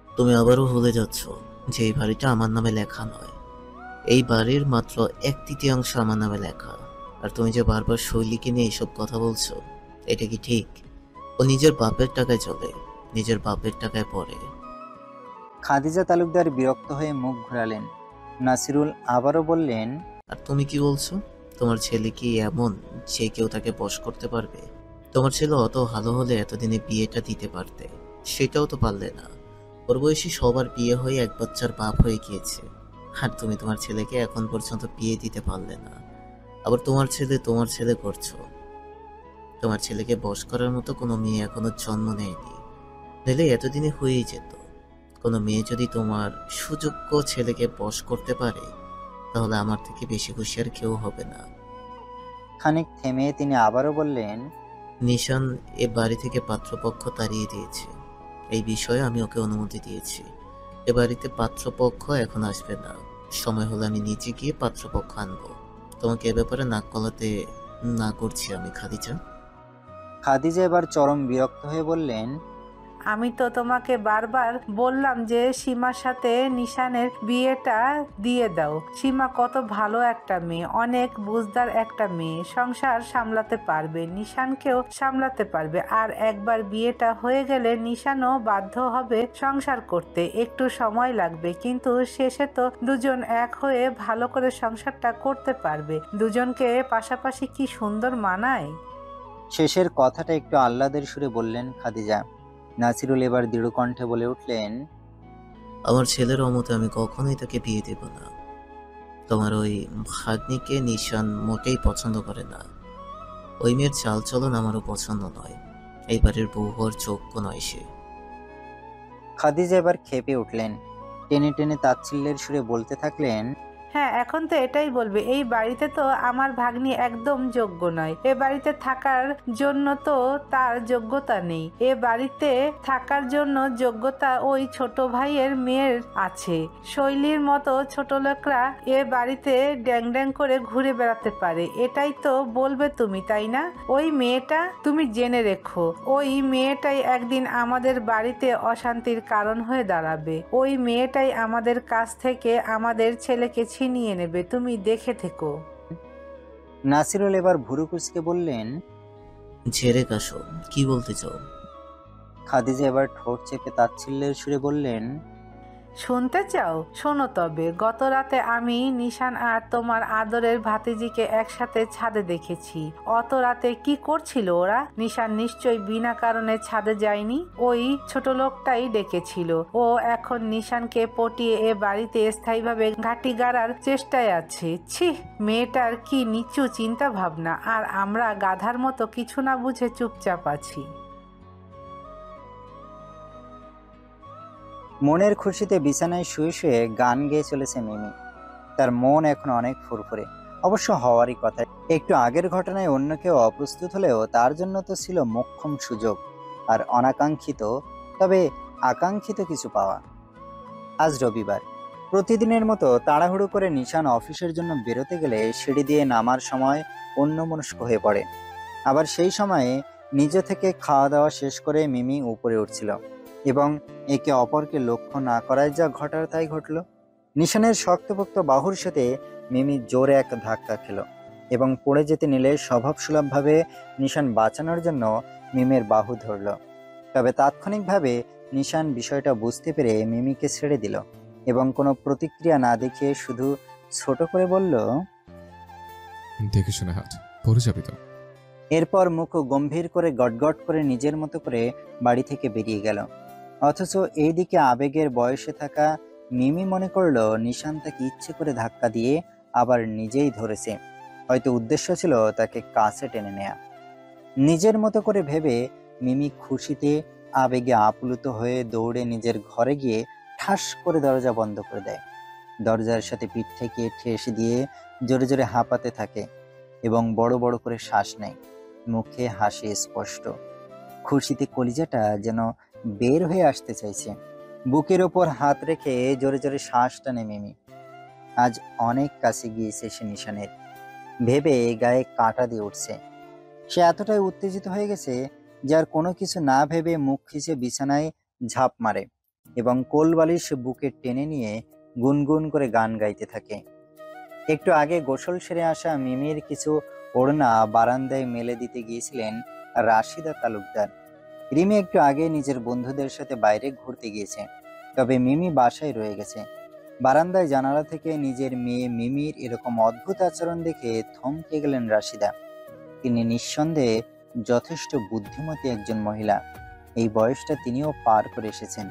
তুমি আবারও ভুলে যাচ্ছ যে এই বাড়িটা আমার নামে লেখা নয়। এই বাড়ির মাত্র 1/3 আমার নামে লেখা। আর তুমি যে বারবার শৈলীকে নিয়ে এইসব কথা বলছো, এটা কি ঠিক? ও নিজের বাপের টাকায় চলে, নিজের বাপের টাকায় পড়ে। খাদিজা তালুকদার বিরক্ত হয়ে মুখ ঘোরালেন। নাসিরুল আবারও বললেন, আর তুমি কি বলছো? তোমার ছেলে কি এমন যে কেউ তাকে বশ করতে পারবে? তোমার ছেলে অত ভালো হলে এতদিনে বিয়েটা দিতে পারতে, সেটাও তো পারলে না। ওর বয়সী সবার বিয়ে হয়ে এক বাচ্চার বাপ হয়ে গিয়েছে, আর তুমি তোমার ছেলেকে এখন পর্যন্ত বিয়ে দিতে পারলে না। আবার তোমার ছেলে করছো। তোমার ছেলেকে বশ করার মতো কোনো মেয়ে এখনো জন্ম নেয়নি, নইলে এতদিনে হয়েই যেত। কোনো মেয়ে যদি তোমার সুযোগ্য ছেলেকে বশ করতে পারে, তাহলে আমার থেকে বেশি খুশি আর কেউ হবে না। খানিক থেমে তিনি আবারও বললেন, নিশান এ বাড়ি থেকে পাত্রপক্ষ তাড়িয়ে দিয়েছে। এই বিষয়ে আমি ওকে অনুমতি দিয়েছি। এ বাড়িতে পাত্রপক্ষ এখন আসবে না। সময় হলে আমি নিচে গিয়ে পাত্রপক্ষ আনবো। তোমাকে এ ব্যাপারে নাক গলাতে না করছি আমি, খাদিজা। খাদিজা এবার চরম বিরক্ত হয়ে বললেন, আমি তো তোমাকে বারবার বললাম যে সীমার সাথে নিশানের বিয়েটা দিয়ে দাও। সীমা কত ভালো একটা মেয়ে, অনেক বুঝদার একটা মেয়ে, সংসার সামলাতে পারবে, নিশানকেও সামলাতে পারবে। আর একবার বিয়েটা হয়ে গেলে নিশানও বাধ্য হবে সংসার করতে। একটু সময় লাগবে, কিন্তু শেষে তো দুজন এক হয়ে ভালো করে সংসারটা করতে পারবে। দুজনকে পাশাপাশি কি সুন্দর মানায়। শেষের কথাটা একটু আহ্লাদের সুরে বললেন খাদিজা। নাসিরুল এবার দৃঢ় কণ্ঠে বলে উঠলেন, আমার ছেলের অমতে আমি কখনোই তাকে বিয়ে দেব না। তোমার ওই ভাগ্নিকে নিশান মোটেই পছন্দ করে না। ওই মেয়ের চালচলন আমারও পছন্দ নয়। এই বাড়ির বউ হওয়ার যোগ্য নয় সে। খাদিজা এবার খেপে উঠলেন। টেনে টেনে তাচ্ছিল্যের সুরে বলতে থাকলেন, হ্যাঁ, এখন তো এটাই বলবে এই বাড়িতে তো আমার ভাগ্নি একদম যোগ্য নয়। এ বাড়িতে থাকার জন্য তো তার যোগ্যতা নেই। এ বাড়িতে থাকার জন্য যোগ্যতা ওই ছোট ভাইয়ের মেয়ের আছে। শৈলীর মতো ছোট লোকরা এ বাড়িতে ড্যাং ড্যাং করে ঘুরে বেড়াতে পারে, এটাই তো বলবে তুমি, তাই না? ওই মেয়েটা, তুমি জেনে রেখো, ওই মেয়েটাই একদিন আমাদের বাড়িতে অশান্তির কারণ হয়ে দাঁড়াবে। ওই মেয়েটাই আমাদের কাছ থেকে আমাদের ছেলেকে ছিনিয়ে নেবে, তুমি দেখে থেকো। নাসিরুল এবার ভুরু কুঁচকে বললেন, ঝেড়ে কাশো, কি বলতে চাও? খাদিজা এবার ঠোঁট চেপে তাচ্ছিল্যের সুরে বললেন, শুনতে চাও? শোনো তবে। গত রাতে আমি নিশান আর তোমার আদরের ভাতিজিকে একসাথে ছাদে দেখেছি। অত রাতে কি করছিল ওরা? নিশান নিশ্চয়ই বিনা কারণে ছাদে যায়নি, ওই ছোট লোকটাই ডেকেছিল। ও এখন নিশানকে পটিয়ে এ বাড়িতে স্থায়ীভাবে ঘাঁটি গাড়ার চেষ্টায় আছে। ছি, মেয়েটার কি নিচু চিন্তা ভাবনা, আর আমরা গাধার মতো কিছু না বুঝে চুপচাপ আছি। মনের খুশিতে বিছানায় শুয়ে শুয়ে গান গেয়ে চলেছে মিমি। তার মন এখন অনেক ফুরফুরে, অবশ্য হওয়ারই কথা। একটু আগের ঘটনায় অন্য কেউ অপ্রস্তুত হলেও তার জন্য তো ছিল মোক্ষম সুযোগ আর অনাকাঙ্ক্ষিত, তবে আকাঙ্ক্ষিত কিছু পাওয়া। আজ রবিবার। প্রতিদিনের মতো তাড়াহুড়ো করে নিশান অফিসের জন্য বেরোতে গেলে সিঁড়ি দিয়ে নামার সময় অন্যমনস্ক হয়ে পড়ে। আবার সেই সময়ে নিজে থেকে খাওয়া দাওয়া শেষ করে মিমি উপরে উঠছিল এবং একে অপরকে লক্ষ্য না করায় যা ঘটার তাই ঘটল। নিশানের শক্তপোক্ত বাহুর সাথে মিমি জোরে এক ধাক্কা খেল এবং পড়ে যেতে নিলে স্বভাবসুলভভাবে নিশান বাঁচানোর জন্য মিমের বাহু ধরল। তবে তাৎক্ষণিকভাবে নিশান বিষয়টা বুঝতে পেরে মিমিকে ছেড়ে দিল এবং কোনো প্রতিক্রিয়া না দেখিয়ে শুধু ছোট করে বলল, দেখে শুনে হাট, পড়ে যাবি তো। এরপর মুখ গম্ভীর করে গটগট করে নিজের মতো করে বাড়ি থেকে বেরিয়ে গেল। অথচ এইদিকে আবেগের বয়সে থাকা মিমি মনে করলো নিশান তাকে ইচ্ছে করে ধাক্কা দিয়ে আবার নিজেই ধরেছে, হয়তো উদ্দেশ্য ছিল তাকে কাছে টেনে নেয়া। নিজের মতো করে ভেবে মিমি খুশিতে আবেগে আপ্লুত হয়ে দৌড়ে নিজের ঘরে গিয়ে ঠাস করে দরজা বন্ধ করে দেয়। দরজার সাথে পিঠ থেকে ঠেস দিয়ে জোরে জোরে হাঁপাতে থাকে এবং বড় বড় করে শ্বাস নেয়। মুখে হাসি স্পষ্ট, খুশিতে কলিজাটা যেন বের হয়ে আসতে চাইছে। বুকের ওপর হাত রেখে জোরে জোরে শ্বাস টানে মিমি। আজ অনেক কাছে গিয়েছে সে নিশানের, ভেবে গায়ে কাঁটা দিয়ে উঠছে। সে এতটাই উত্তেজিত হয়ে গেছে যে আর কোনো কিছু না ভেবে মুখ খিচে বিছানায় ঝাঁপ মারে এবং কোলবালিশ বুকে টেনে নিয়ে গুনগুন করে গান গাইতে থাকে। একটু আগে গোসল সেরে আসা মিমির কিছু ওড়না বারান্দায় মেলে দিতে গিয়েছিলেন রাশিদা তালুকদার। রিমি একটু আগে নিজের বন্ধুদের সাথে বাইরে ঘুরতে গিয়েছে, তবে মিমি বাসায় রয়ে গেছে। বারান্দায় জানালা থেকে নিজের মেয়ে মিমির এরকম অদ্ভুত আচরণ দেখে থমকে গেলেন রাশিদা। তিনি নিঃসন্দেহে যথেষ্ট বুদ্ধিমতী একজন মহিলা। এই বয়সটা তিনিও পার করে এসেছেন,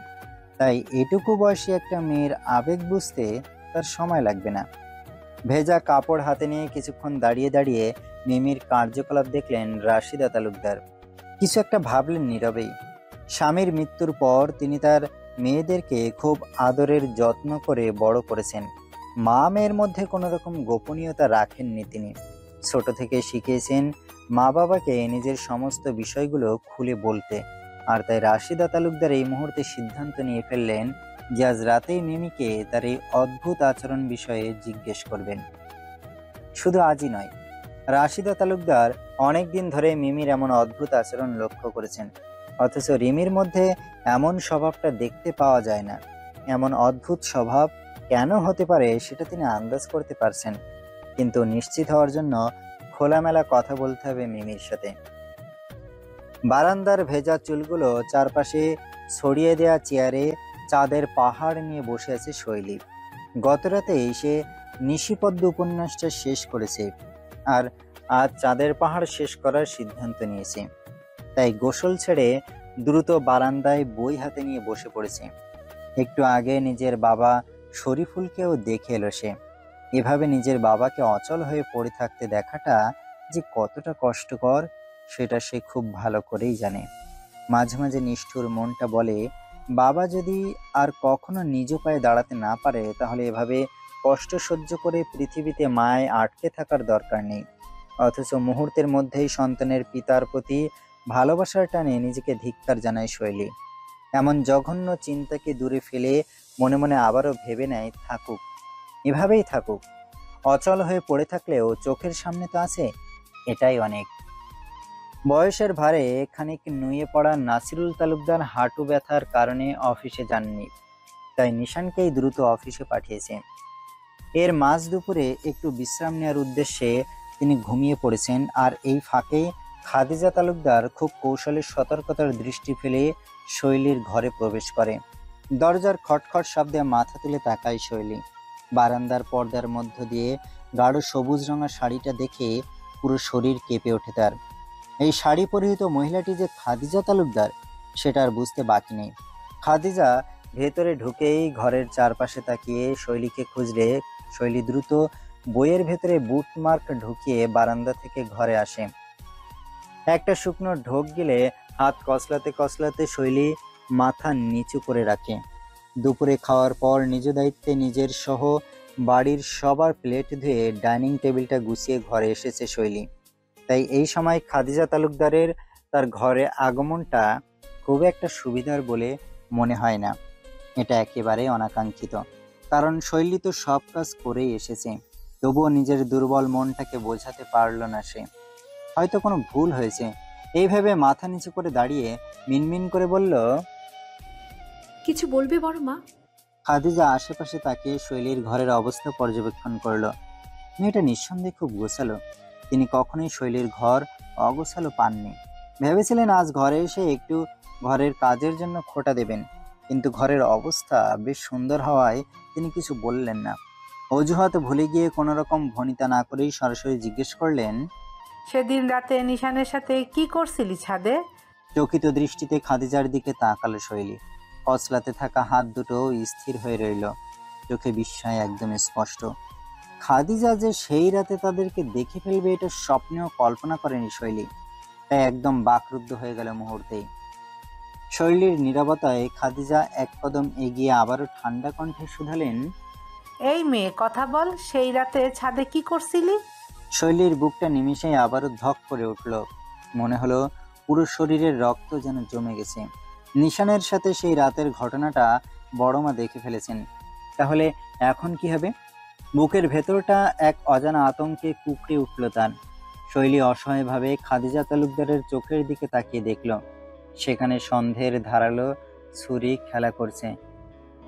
তাই এটুকু বয়সী একটা মেয়ের আবেগ বুঝতে তার সময় লাগবে না। ভেজা কাপড় হাতে নিয়ে কিছুক্ষণ দাঁড়িয়ে দাঁড়িয়ে মিমির কার্যকলাপ দেখলেন রাশিদা তালুকদার। কিছু একটা ভাবলেন নীরবেই। স্বামীর মৃত্যুর পর তিনি তার মেয়েদেরকে খুব আদরের যত্ন করে বড় করেছেন। মা মেয়ের মধ্যে কোনো রকম গোপনীয়তা রাখেননি তিনি। ছোট থেকে শিখিয়েছেন মা বাবাকে নিজের সমস্ত বিষয়গুলো খুলে বলতে। আর তাই রাশিদা তালুকদার এই মুহূর্তে সিদ্ধান্ত নিয়ে ফেললেন যে আজ রাতেই মিমিকে তার এই অদ্ভুত আচরণ বিষয়ে জিজ্ঞেস করবেন। শুধু আজই নয়, রাশিদা তালুকদার অনেকদিন ধরে মিমির এমন অদ্ভুত আচরণ লক্ষ্য করেছেন, অথচ রিমির মধ্যে এমন স্বভাবটা দেখতে পাওয়া যায় না। এমন অদ্ভুত স্বভাব কেন হতে পারে সেটা তিনি আন্দাজ করতে পারছেন, কিন্তু নিশ্চিত হওয়ার জন্য খোলামেলা কথা বলতে হবে মিমির সাথে। বারান্দার ভেজা চুলগুলো চারপাশে ছড়িয়ে দেয়া চেয়ারে চাঁদের পাহাড় নিয়ে বসে আছে শৈলী। গতরাতেই সে নিশিপদ্ম উপন্যাসটা শেষ করেছে আর আজ চাঁদের পাহাড় শেষ করার সিদ্ধান্ত নিয়েছে। তাই গোসল ছেড়ে দ্রুত বারান্দায় বই হাতে নিয়ে বসে পড়েছে। একটু আগে নিজের বাবা শরীফুলকেও দেখে এলো সে। এভাবে নিজের বাবাকে অচল হয়ে পড়ে থাকতে দেখাটা যে কতটা কষ্টকর সেটা সে খুব ভালো করেই জানে। মাঝে মাঝে নিষ্ঠুর মনটা বলে, বাবা যদি আর কখনো নিজ পায়ে দাঁড়াতে না পারে তাহলে এভাবে কষ্ট সহ্য করে পৃথিবীতে মায় আটকে থাকার দরকার নেই। অথচ মুহূর্তের মধ্যেই সন্তানের পিতার প্রতি ভালোবাসার টানে নিজেকে ধিক্কার জানায় শৈলী। এমন জঘন্য চিন্তাকে দূরে ফেলে মনে মনে আবারও ভেবে নেয় থাকুক, এভাবেই থাকুক। অচল হয়ে পড়ে থাকলেও চোখের সামনে তো আছে, এটাই অনেক। বয়সের ভারে খানিক নুয়ে পড়া নাসিরুল তালুকদার হাঁটু ব্যথার কারণে অফিসে যাননি, তাই নিশানকেই দ্রুত অফিসে পাঠিয়েছে। এর মাঝ দুপুরে একটু বিশ্রাম নেওয়ার উদ্দেশ্যে তিনি ঘুমিয়ে পড়েছেন। আর এই ফাঁকে খাদিজা তালুকদার খুব কৌশলে সতর্কতার দৃষ্টি ফেলে শৈলীর ঘরে প্রবেশ করে। দরজার খটখট শব্দে মাথা তুলে তাকায় শৈলী। বারান্দার পর্দার মধ্য দিয়ে গাঢ় সবুজ রঙা শাড়িটা দেখে পুরো শরীর কেঁপে ওঠে তার। এই শাড়ি পরিহিত মহিলাটি যে খাদিজা তালুকদার সেটা আর বুঝতে বাকি নেই। খাদিজা ভেতরে ঢুকেই ঘরের চারপাশে তাকিয়ে শৈলীকে খুঁজলে শৈলী দ্রুত বইয়ের ভেতরে বুটমার্ক ঢুকিয়ে বারান্দা থেকে ঘরে আসে। একটা শুকনো ঢোক গিলে হাত কসলাতে কসলাতে শৈলী মাথা নিচু করে রাখে। দুপুরে খাওয়ার পর নিজ দায়িত্বে নিজের সহ বাড়ির সবার প্লেট ধুয়ে ডাইনিং টেবিলটা গুছিয়ে ঘরে এসেছে শৈলী। তাই এই সময় খাদিজা তালুকদারের তার ঘরে আগমনটা খুব একটা সুবিধার বলে মনে হয় না। এটা একেবারে অনাকাঙ্ক্ষিত, কারণ শৈলী তো সব কাজ করেই এসেছে। তবুও নিজের দুর্বল মনটাকে বোঝাতে পারল না সে। হয়তো কোনো ভুল হয়েছে, এইভাবে মাথা নিচু করে দাঁড়িয়ে মিনমিন করে বলল, কিছু বলবে বড় মা? খাদিজা আশেপাশে তাকিয়ে শৈলীর ঘরের অবস্থা পর্যবেক্ষণ করলো। মেয়েটা নিঃসন্দেহে খুব গোছালো। তিনি কখনোই শৈলীর ঘর অগোছালো পাননি। ভেবেছিলেন আজ ঘরে এসে একটু ঘরের কাজের জন্য খোঁটা দেবেন, কিন্তু ঘরের অবস্থা বেশ সুন্দর হওয়ায় তিনি কিছু বললেন না। অজুহাত ভুলে গিয়ে কোনো রকম ভনিতা না করেই সরাসরি জিজ্ঞেস করলেন, সেদিন রাতে নিশানের সাথে কি করছিলি ছাদে? চকিত দৃষ্টিতে খাদিজার দিকে তাকালো শৈলী। কচলাতে থাকা হাত দুটো স্থির হয়ে রইল, চোখে বিস্ময় একদম স্পষ্ট। খাদিজা যে সেই রাতে তাদেরকে দেখে ফেলবে এটা স্বপ্নেও কল্পনা করেনি শৈলী, তাই একদম বাকরুদ্ধ হয়ে গেল মুহূর্তেই। শৈলীর নীরবতায় খাদিজা এক কদম এগিয়ে আবারও ঠান্ডা কণ্ঠে শুধালেন, এই মেয়ে কথা বল, সেই রাতে ছাদে কি করছিলি? শৈলীর বুকটা নিমিষেই আবারও ধক করে উঠল। মনে হলো পুরো শরীরের রক্ত যেন জমে গেছে। নিশানের সাথে সেই রাতের ঘটনাটা বড়মা দেখে ফেলেছেন, তাহলে এখন কি হবে? বুকের ভেতরটা এক অজানা আতঙ্কে কুঁকড়ে উঠল তার। শৈলী অসহায়ভাবে খাদিজা তালুকদারের চোখের দিকে তাকিয়ে দেখল, সেখানে সন্ধ্যের ধারালো ছুরি খেলা করছে।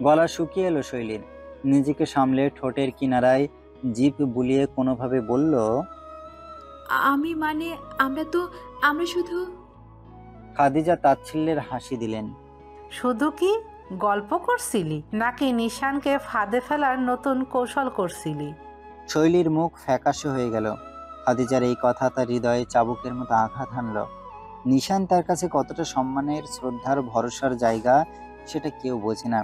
গলা শুকিয়ে এলো শৈলীর। নিজেকে সামলে ঠোঁটের কিনারায় জিভ বুলিয়ে কোনোভাবে বলল, আমি মানে আমরা শুধু খাদিজা তাচ্ছিল্যের হাসি দিলেন। শুধু কি গল্প করছিলি নাকি নিশানকে ফাঁদে ফেলার নতুন কৌশল করছিলি? শৈলীর মুখ ফ্যাকাশে হয়ে গেল। খাদিজার এই কথা তার হৃদয়ে চাবুকের মতো আঘাত হানল। নিশান তার কাছে কতটা সম্মানের, শ্রদ্ধার, ভরসার জায়গা সেটা কেউ বোঝে না,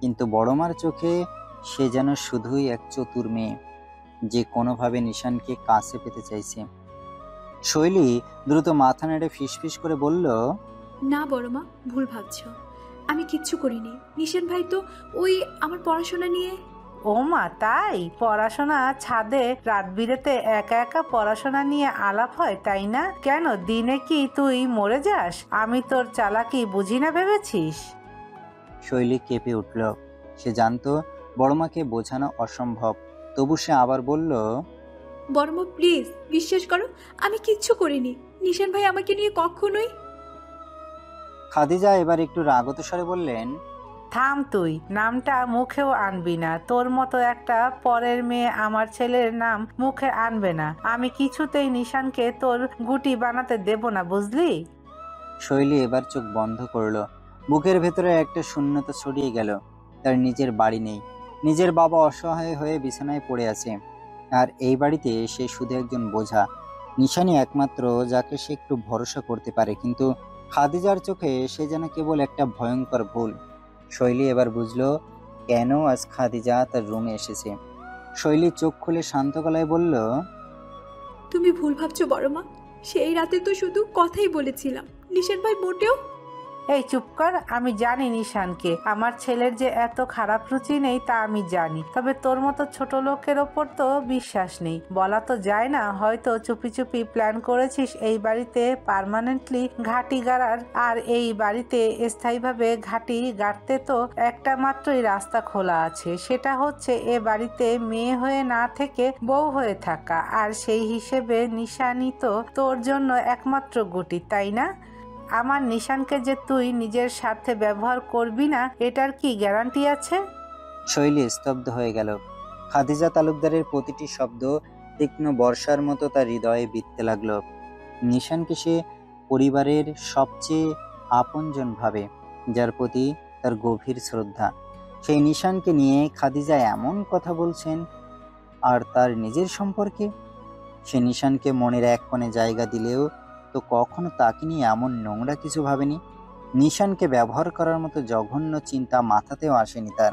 কিন্তু বড়মার চোখে সে যেন শুধুই এক চতুর মেয়ে যে কোনোভাবে নিশানকে কাছে পেতে চাইছে। শৈলী দ্রুত মাথা নেড়ে ফিসফিস করে বলল, না বড়মা, ভুল ভাবছো। আমি কিচ্ছু করিনি। নিশান ভাই তো ওই আমার পড়াশোনা নিয়ে। ও মা, তাই? পড়াশোনা ছাদে রাত বিরেতে একা একা পড়াশোনা নিয়ে আলাপ হয়, তাই না? কেন, দিনে কি তুই মরে যাস? আমি তোর চালাকি বুঝি না ভেবেছিস? শৈলী কেঁপে উঠল। সে জানতো বড়মাকে বোঝানো অসম্ভব, তবু সে আবার বলল, বড়মা প্লিজ বিশ্বাস করো, আমি কিচ্ছু করিনি। নিশান ভাই আমাকে নিয়ে কখনোই। খাদিজা এবার একটু রাগত স্বরে বললেন, থাম, তুই নামটা মুখেও আনবি না। তোর মতো একটা পরের মেয়ে আমার ছেলের নাম মুখে আনবে না। আমি কিছুতেই নিশানকে তোর গুটি বানাতে দেব না, বুঝলি? শৈলী এবার চোখ বন্ধ করলো। বুকের ভেতরে একটা শূন্যতা ছড়িয়ে গেল। তার নিজের বাড়ি নেই, নিজের বাবা অসহায় হয়ে বিছানায় পড়ে আছে, আর এই বাড়িতে সে শুধু একজন বোঝা। নিশানই একমাত্র যাকে সে একটু ভরসা করতে পারে, কিন্তু খাদিজার চোখে সে যেন কেবল একটা ভয়ঙ্কর ভুল। শৈলী এবার বুঝলো কেন আজ খাদিজা তার রুমে এসেছে। শৈলী চোখ খুলে শান্ত গলায় বলল, তুমি ভুল ভাবছো বড়মা। সেই রাতে তো শুধু কথাই বলেছিলাম। নিশান ভাই মোটেও। এই চুপ কর। আমি জানি নিশানকে। আমার ছেলের যে এত খারাপ রুচি নেই তা আমি জানি, তবে তোর মতো ছোট লোকের ওপর তো বিশ্বাস নেই। বলা তো যায় না, হয়তো চুপি চুপি প্ল্যান করেছিস এই বাড়িতে পার্মানেন্টলি ঘাঁটি গাড়ার। আর এই বাড়িতে স্থায়ীভাবে ঘাঁটি গাড়তে তো একটা মাত্রই রাস্তা খোলা আছে, সেটা হচ্ছে এ বাড়িতে মেয়ে হয়ে না থেকে বউ হয়ে থাকা। আর সেই হিসেবে নিশানই তো তোর জন্য একমাত্র গুটি, তাই না? আমার নিশানকে যে তুই নিজের স্বার্থে ব্যবহার করবি না, এটার কি গ্যারান্টি আছে? শৈলী স্তব্ধ হয়ে গেল। খাদিজা তালুকদারের প্রতিটি শব্দ তীক্ষ্ণ বর্ষার মতো তার হৃদয়ে বিঁধতে লাগলো। নিশানকে সে পরিবারের সবচেয়ে আপনজন ভাবে, যার প্রতি তার গভীর শ্রদ্ধা। সেই নিশানকে নিয়ে খাদিজা এমন কথা বলছেন, আর তার নিজের সম্পর্কে সে নিশানকে মনের এক কোণে জায়গা দিলেও তো কখনো তাকে নিয়ে এমন নোংরা কিছু ভাবেনি। নিশানকে ব্যবহার করার মতো জঘন্য চিন্তা মাথাতেও আসেনি তার।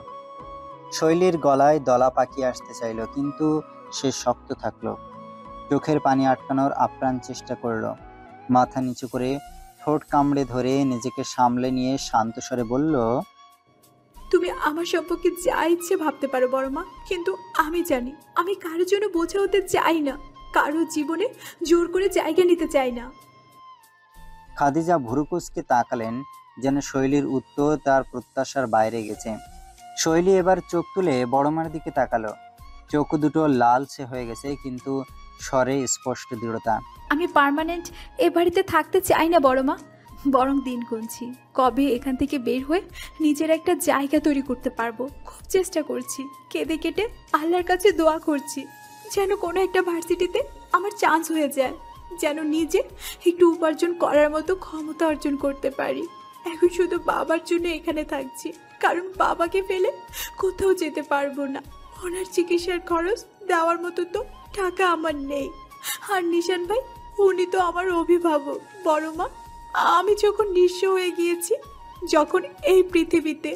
শৈলীর গলায় দলা পাকিয়ে আসতে চাইল, কিন্তু সে শক্ত থাকলো। চোখের পানি আটকানোর আপ্রাণ চেষ্টা করলো। মাথা নিচু করে ঠোঁট কামড়ে ধরে নিজেকে সামলে নিয়ে শান্ত স্বরে বলল, তুমি আমার সম্পর্কে যা ইচ্ছে ভাবতে পারো বড়মা, কিন্তু আমি জানি আমি কারোর জন্য বোঝা হতে চাই না, কারো জীবনে জোর করে জায়গা নিতে চাই না। খাদিজা ভুরুকুচকে তাকালেন, যেন শৈলীর উত্তর তার প্রত্যাশার বাইরে গেছে। শৈলী এবার চোখ তুলে বড়মার দিকে তাকালো। চোখ দুটো লালচে হয়ে গেছে, কিন্তু স্বরে স্পষ্ট দৃঢ়তা। আমি পার্মানেন্ট এ বাড়িতে থাকতে চাই না বড়মা, বরং দিন গুনছি কবে এখান থেকে বের হয়ে নিজের একটা জায়গা তৈরি করতে পারবো। খুব চেষ্টা করছি, কেঁদে কেটে আল্লাহর কাছে দোয়া করছি যেন কোনো একটা ভার্সিটিতে আমার চান্স হয়ে যায়, যেন নিজে একটু উপার্জন করার মতো ক্ষমতা অর্জন করতে পারি। এখন শুধু বাবার জন্য এখানে থাকছি, কারণ বাবাকে ফেলে কোথাও যেতে পারবো না। ওনার চিকিৎসার খরচ দেওয়ার মতো তো টাকা আমার নেই। আর নিশান ভাই, উনি তো আমার অভিভাবক। বড় মা, আমি যখন নিঃস্ব হয়ে গিয়েছি, যখন এই পৃথিবীতে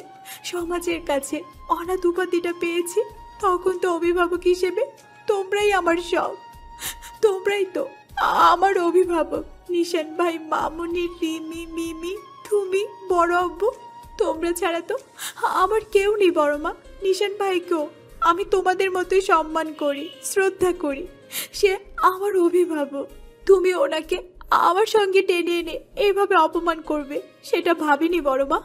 সমাজের কাছে অনাথ উপাধিটা পেয়েছি, তখন তো অভিভাবক হিসেবে তোমরাই আমার সব। তোমরাই তো আমার অভিভাবক। নিশান ভাই, মামুনি, রিমি, মিমি, তুমি, বড় আব্বু, তোমরা ছাড়া তো আমার কেউ নেই। বড় মা, নিশান ভাইকেও আমি তোমাদের মতোই সম্মান করি, শ্রদ্ধা করি। সে আমার অভিভাবক। তুমি ওনাকে আমার সঙ্গে টেনে এনে এভাবে অপমান করবে, সেটা ভাবিনি বড় মা।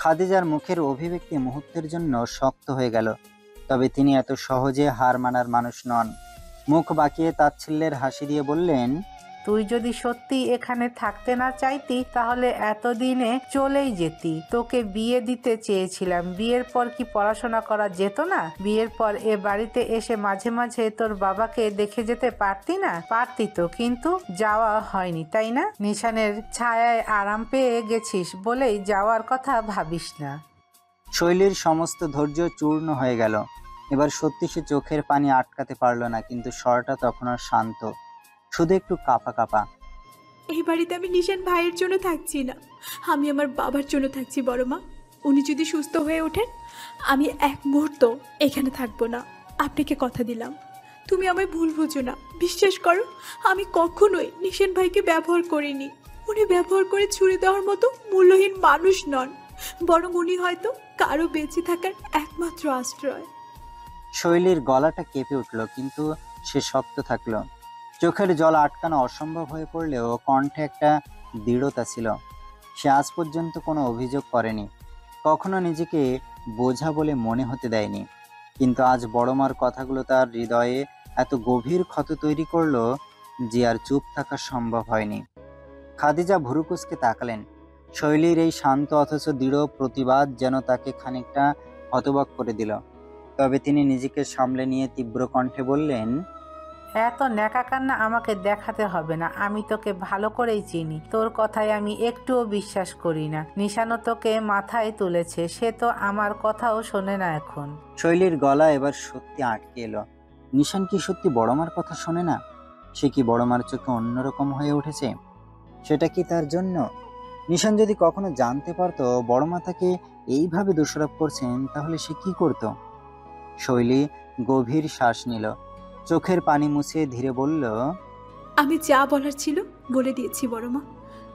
খাদিজার মুখের অভিব্যক্তি মুহূর্তের জন্য শক্ত হয়ে গেল, তবে তিনি এত সহজে হার মানার মানুষ নন। মুখ বাঁকিয়ে তাচ্ছিল্যের হাসি দিয়ে বললেন, তুই যদি সত্যি এখানে থাকতে না চাইতি তাহলে এতদিনে চলেই যেতি। তোকে বিয়ে দিতে চেয়েছিলাম। বিয়ের পর কি পড়াশোনা করা যেত না? বিয়ের পর এ বাড়িতে এসে মাঝে মাঝে তোর বাবাকে দেখে যেতে পারতি না? পারতি তো, কিন্তু যাওয়া হয়নি, তাই না? নিশানের ছায়ায় আরাম পেয়ে গেছিস বলেই যাওয়ার কথা ভাবিস না। শৈলীর সমস্ত ধৈর্য চূর্ণ হয়ে গেল। এবার সত্যি সে চোখের পানি আটকাতে পারল না, কিন্তু স্বরটা তখনও শান্ত, শুধু একটু কাঁপা কাঁপা। এই বাড়িতে আমি নিশান ভাইয়ের জন্য থাকছি না, আমি আমার বাবার জন্য থাকছি বড় মা। উনি যদি সুস্থ হয়ে ওঠেন, আমি এক মুহূর্ত এখানে থাকবো না। আপনাকে কথা দিলাম। তুমি আমায় ভুল বুঝো না, বিশ্বাস করো, আমি কখনোই নিশান ভাইকে ব্যবহার করিনি। উনি ব্যবহার করে ছুড়ে দেওয়ার মতো মূল্যহীন মানুষ নন, বরং উনি হয়তো কারো বেঁচে থাকার একমাত্র আশ্রয়। শৈলীর গলাটা কেঁপে উঠল, কিন্তু সে শক্ত থাকলো। চোখের জল আটকানো অসম্ভব হয়ে পড়লেও কণ্ঠে একটা দৃঢ়তা ছিল। সে আজ পর্যন্ত কোনো অভিযোগ করেনি, কখনো নিজেকে বোঝা বলে মনে হতে দেয়নি, কিন্তু আজ বড়মার কথাগুলো তার হৃদয়ে এত গভীর ক্ষত তৈরি করলো যে আর চুপ থাকা সম্ভব হয়নি। খাদিজা ভুরুকুচকে তাকালেন। শৈলীর এই শান্ত অথচ দৃঢ় প্রতিবাদ যেন তাকে খানিকটা হতবাক করে দিল। তবে তিনি নিজেকে সামলে নিয়ে তীব্র কণ্ঠে বললেন, এত ন্যাকা কান্না আমাকে দেখাতে হবে না। আমি তোকে ভালো করেই চিনি। তোর কথায় আমি একটুও বিশ্বাস করি না। নিশানও তোকে মাথায় তুলেছে, সে তো আমার কথাও শোনে না এখন। শৈলীর গলা এবার সত্যি আটকে এলো। নিশান কি সত্যি বড়মার কথা শোনে না? সে কি বড়মার চোখে অন্যরকম হয়ে উঠেছে? সেটা কি তার জন্য? নিশান যদি কখনো জানতে পারতো বড়মা তাকে এইভাবে দোষারোপ করছেন, তাহলে সে কি করত? শৈলী গভীর শ্বাস নিল, চোখের পানি মুছে ধীরে বলল, আমি যা বলার ছিল বলে দিয়েছি বড় মা।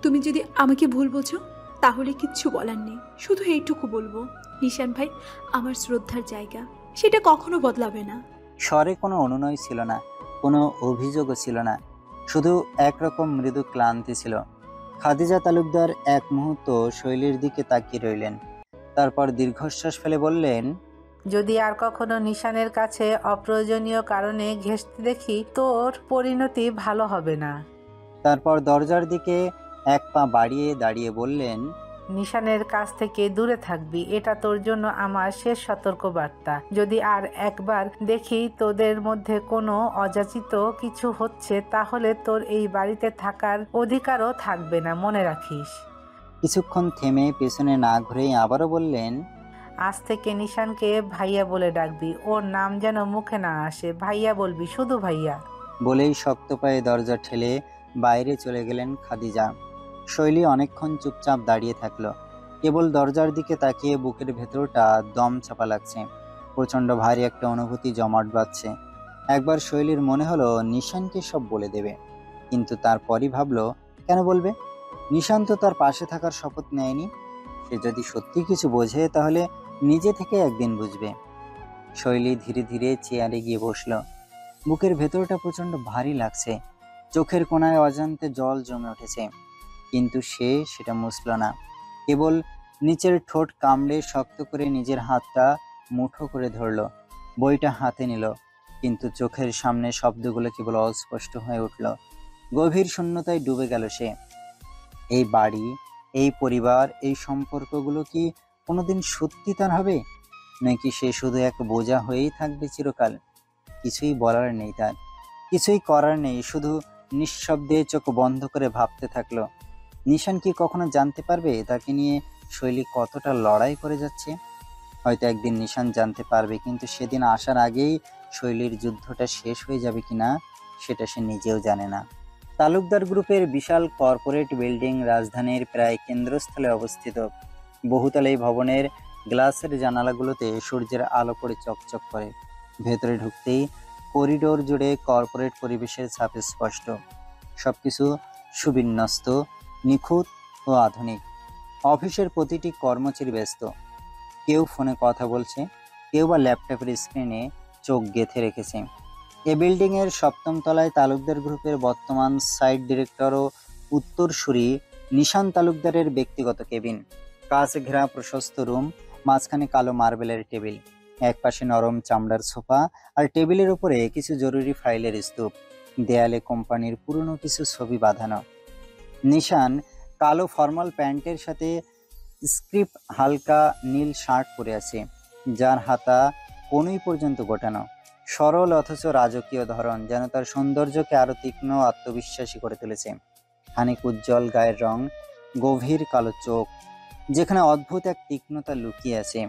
তুমি যদি আমাকে ভুল বোঝো তাহলে কিচ্ছু বলার নেই, শুধু এইটুকু বলবো, নিশান ভাই আমার শ্রদ্ধার জায়গা, সেটা কখনো বদলাবে না। স্বরে কোনো অনুনয় ছিল না, কোনো অভিযোগও ছিল না, শুধু একরকম মৃদু ক্লান্তি ছিল। খাদিজা তালুকদার এক মুহূর্ত শৈলীর দিকে তাকিয়ে রইলেন, তারপর দীর্ঘশ্বাস ফেলে বললেন, যদি আর কখনো নিশানের কাছে অপ্রয়োজনীয় কারণে ঘেঁষতে দেখি, তোর পরিণতি ভালো হবে না। তারপর দরজার দিকে এক পা বাড়িয়ে দাঁড়িয়ে বললেন, নিশানের কাছ থেকে দূরে থাকবি, এটা তোর জন্য আমার শেষ সতর্কবার্তা। যদি আর একবার দেখি তোদের মধ্যে কোনো অযাচিত কিছু হচ্ছে, তাহলে তোর এই বাড়িতে থাকার অধিকারও থাকবে না, মনে রাখিস। কিছুক্ষণ থেমে পেছনে না ঘুরেই আবারও বললেন, আজ থেকে নিশানকে ভাইয়া বলে ডাকবি, ওর নাম যেন মুখে না আসে। ভাইয়া বলবি, শুধু ভাইয়া। বলেই শক্ত পায়ে দরজা ঠেলে বাইরে চলে গেলেন খাদিজা। শৈলী অনেকক্ষণ চুপচাপ দাঁড়িয়ে থাকলো, কেবল দরজার দিকে তাকিয়ে। বুকের ভেতরটা দম চাপা লাগছে, প্রচন্ড ভারী একটা অনুভূতি জমাট বাঁধছে। একবার শৈলীর মনে হলো নিশানকে সব বলে দেবে, কিন্তু তারপরই ভাবলো, কেন বলবে? নিশান তো তার পাশে থাকার শপথ নেয়নি। সে যদি সত্যি কিছু বোঝে তাহলে নিজে থেকে একদিন বুঝবে। শৈলী ধীরে ধীরে চেয়ারে গিয়ে বসলো। বুকের ভেতরটা প্রচন্ড ভারী লাগছে, চোখের কোণায় অজান্তে জল জমে উঠেছে, কিন্তু সে সেটা মুছল না। কেবল নিচের ঠোঁট কামড়ে শক্ত করে নিজের হাতটা মুঠো করে ধরল, বইটা হাতে নিল, কিন্তু চোখের সামনে শব্দগুলো কেবল অস্পষ্ট হয়ে উঠল। গভীর শূন্যতায় ডুবে গেল সে। এই বাড়ি, এই পরিবার, এই সম্পর্কগুলো কি কোনোদিন সত্যি তার হবে, নাকি সে শুধু এক বোঝা হয়েই থাকবে চিরকাল? কিছুই বলার নেই তার, কিছুই করার নেই, শুধু নিঃশব্দে চোখ বন্ধ করে ভাবতে থাকলো। নিশান কি কখনো জানতে পারবে তাকে নিয়ে শৈলী কতটা লড়াই করে যাচ্ছে? হয়তো একদিন নিশান জানতে পারবে, কিন্তু সেদিন আসার আগেই শৈলীর যুদ্ধটা শেষ হয়ে যাবে কিনা সেটা সে নিজেও জানে না। তালুকদার গ্রুপের বিশাল কর্পোরেট বিল্ডিং রাজধানীর প্রায় কেন্দ্রস্থলে অবস্থিত। বহুতল এই ভবনের গ্লাসের জানালাগুলোতে সূর্যের আলো পড়ে চকচক করে। ভেতরে ঢুকতেই করিডোর জুড়ে কর্পোরেট পরিবেশের ছাপ স্পষ্ট। সবকিছু সুবিন্যস্ত, নিখুঁত ও আধুনিক। অফিসের প্রতিটি কর্মচারী ব্যস্ত, কেউ ফোনে কথা বলছে, কেউ বা ল্যাপটপের স্ক্রিনে চোখ গেঁথে রেখেছে। এ বিল্ডিং এর ৭ম তলায় তালুকদার গ্রুপের বর্তমান সাইট ডিরেক্টর ও উত্তরসূরি নিশান তালুকদারের ব্যক্তিগত কেবিন। কাঁচ ঘেরা প্রশস্ত রুম, মাঝখানে কালো মার্বেলের টেবিল, একপাশে নরম চামড়ার সোফা, আর টেবিলের উপরে কিছু জরুরি ফাইলের স্তূপ। দেয়ালে কোম্পানির পুরনো কিছু ছবি বাঁধানো। নিশান কালো ফর্মাল প্যান্টের সাথে স্ক্রিপ্ট হালকা নীল শার্ট পরে আছে, যার হাতা কনুই পর্যন্ত গোটানো। সরল অথচ রাজকীয় ধরন যেন তার সৌন্দর্যকে আরো তীক্ষ্ণ আত্মবিশ্বাসী করে তুলেছে। খানিক উজ্জ্বল গায়ের রং, গভীর কালো চোখ, যেখানে অদ্ভুত এক তীক্ষ্ণতা লুকিয়ে আছে।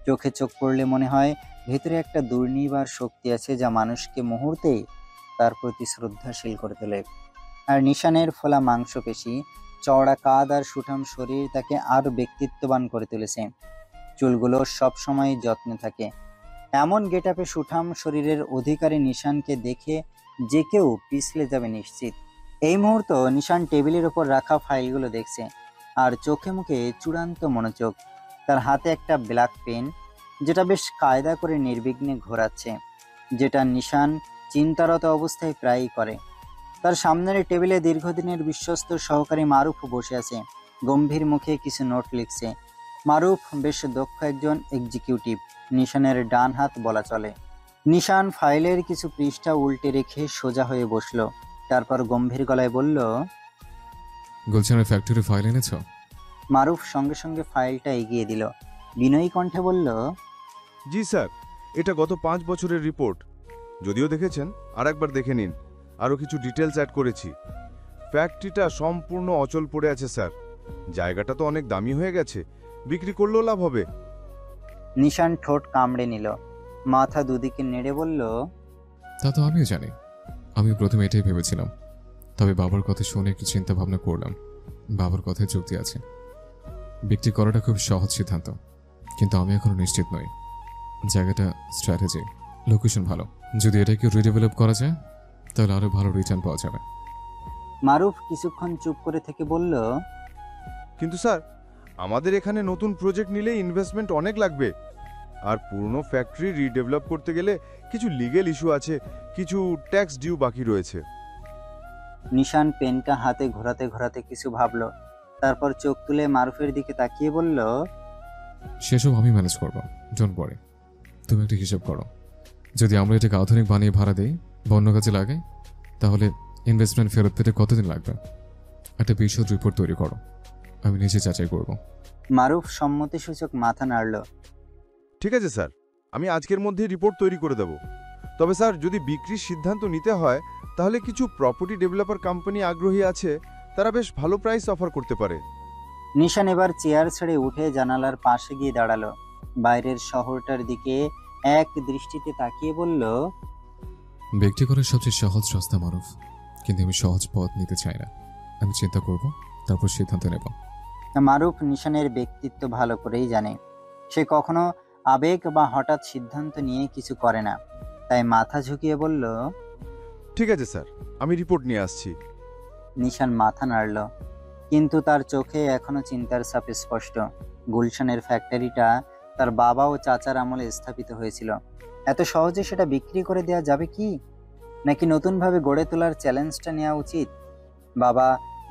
চোখে চোখ পড়লে মনে হয় ভেতরে একটা দুর্নিবার শক্তি আছে যা মানুষকে মুহূর্তেই তার প্রতি শ্রদ্ধাশীল করে তোলে। আর নিশানের ফোলা মাংসপেশি, চওড়া কাঁধ আর সুঠাম শরীর তাকে আরো ব্যক্তিত্ববান করে তুলেছে। চুলগুলো সবসময় যত্নে থাকে। এমন গেটআপে সুঠাম শরীরের অধিকারী নিশানকে দেখে যে কেউ পিছলে যাবে নিশ্চিত। এই মুহূর্ত নিশান টেবিলের ওপর রাখা ফাইলগুলো দেখছে, আর চোখে মুখে চূড়ান্ত মনোযোগ। তার হাতে একটা ব্ল্যাক পেন, যেটা বেশ কায়দা করে নির্বিঘ্নে ঘোরাচ্ছে, যেটা নিশান চিন্তারত অবস্থায় প্রায়ই করে। তার সামনের টেবিলে দীর্ঘদিনের বিশ্বস্ত সহকারী মারুফ বসে আছে, গম্ভীর মুখে কিছু নোট লিখছে। মারুফ বেশ দক্ষ একজন এক্সিকিউটিভ, নিশানের ডান হাত বলা চলে। নিশান ফাইলের কিছু পৃষ্ঠা উল্টে রেখে সোজা হয়ে বসলো, তারপর গম্ভীর গলায় বলল, গুলশানের ফ্যাক্টরি ফাইল এনেছ? মারুফ সঙ্গে সঙ্গে ফাইলটা এগিয়ে দিল, বিনয়ী কণ্ঠে বলল, জি স্যার, এটা গত 5 বছরের রিপোর্ট। যদিও দেখেছেন, আর একবার দেখে নিন। আরও কিছু ডিটেলস অ্যাড করেছি। ফ্যাক্টরিটা সম্পূর্ণ অচল পড়ে আছে স্যার। জায়গাটা তো অনেক দামি হয়ে গেছে, বিক্রি করলেও লাভ হবে। নিশান ঠোঁট কামড়ে নিল, মাথা দুদিকে নেড়ে বলল, তা তো আমিও জানি। আমি প্রথমে এটাই ভেবেছিলাম, তবে বাবার কথা শুনে একটু চিন্তা ভাবনা করলাম। বাবার কথায় যুক্তি আছে। বিক্রি করাটা খুব সহজ সিদ্ধান্ত, কিন্তু আমি এখনো নিশ্চিত নই। জায়গাটা স্ট্র্যাটেজি, লোকেশন ভালো। যদি এটাকে রিডেভেলপ করা যায় তাহলে আরো ভালো রিটার্ন পাওয়া যাবে। মারুফ কিছুক্ষণ চুপ করে থেকে বলল, কিন্তু স্যার, আমাদের এখানে নতুন প্রজেক্ট নিলে ইনভেস্টমেন্ট অনেক লাগবে। আর পুরনো ফ্যাক্টরি রিডেভেলপ করতে গেলে কিছু লিগ্যাল ইস্যু আছে, কিছু ট্যাক্স ডিউ বাকি রয়েছে। নিশান পেনটা হাতে ঘোরাতে ঘোরাতে কিছু ভাবলো, তারপর চোখ তুলে মারুফের দিকে তাকিয়ে বলল, সেসব আমি ম্যানেজ করবো, ডোন্ট ওয়ারি। তুমি একটা হিসাব করো, যদি আমরা এটাকে আধুনিক বানিয়ে ভাড়া দিই বা অন্য কাজে লাগাই, তাহলে ইনভেস্টমেন্ট ফেরত পেতে কতদিন লাগবে? একটা বিশদ রিপোর্ট তৈরি করো, আমি নিজে যাচাই করব। মারুফ সম্মতিসূচক মাথা নাড়ল। ঠিক আছে স্যার, আমি আজকের মধ্যেই রিপোর্ট তৈরি করে দেব। তবে স্যার, যদি বিক্রির সিদ্ধান্ত নিতে হয় তাহলে কিছু প্রপার্টি ডেভেলপার কোম্পানি আগ্রহী আছে, তারা বেশ ভালো প্রাইস অফার করতে পারে। নিশান এবার চেয়ার ছেড়ে উঠে জানালার পাশে গিয়ে দাঁড়ালো, বাইরের শহরটার দিকে এক দৃষ্টিতে তাকিয়ে বলল, ব্যক্তি করার সবচেয়ে সহজ রাস্তা মারুফ, কিন্তু আমি সহজ পথ নিতে চাই না। আমি চিন্তা করব, তারপর সিদ্ধান্ত নেব। মারুফ নিশানের ব্যক্তিত্ব ভালো করেই জানে। সে কখনো আবেগ বা হঠাৎ সিদ্ধান্ত নিয়ে কিছু করে না, তাই মাথা ঝুঁকিয়ে বলল, ঠিক আছে স্যার, আমি রিপোর্ট নিয়ে আসছি। নিশান মাথা নাড়ল, কিন্তু তার চোখে এখনো চিন্তার ছাপ স্পষ্ট। গুলশানের ফ্যাক্টরিটা তার বাবা ও চাচার আমলে স্থাপিত হয়েছিল। এত সহজে সেটা বিক্রি করে দেওয়া যাবে কি? নাকি নতুনভাবে গড়ে তোলার চ্যালেঞ্জটা নেওয়া উচিত? বাবা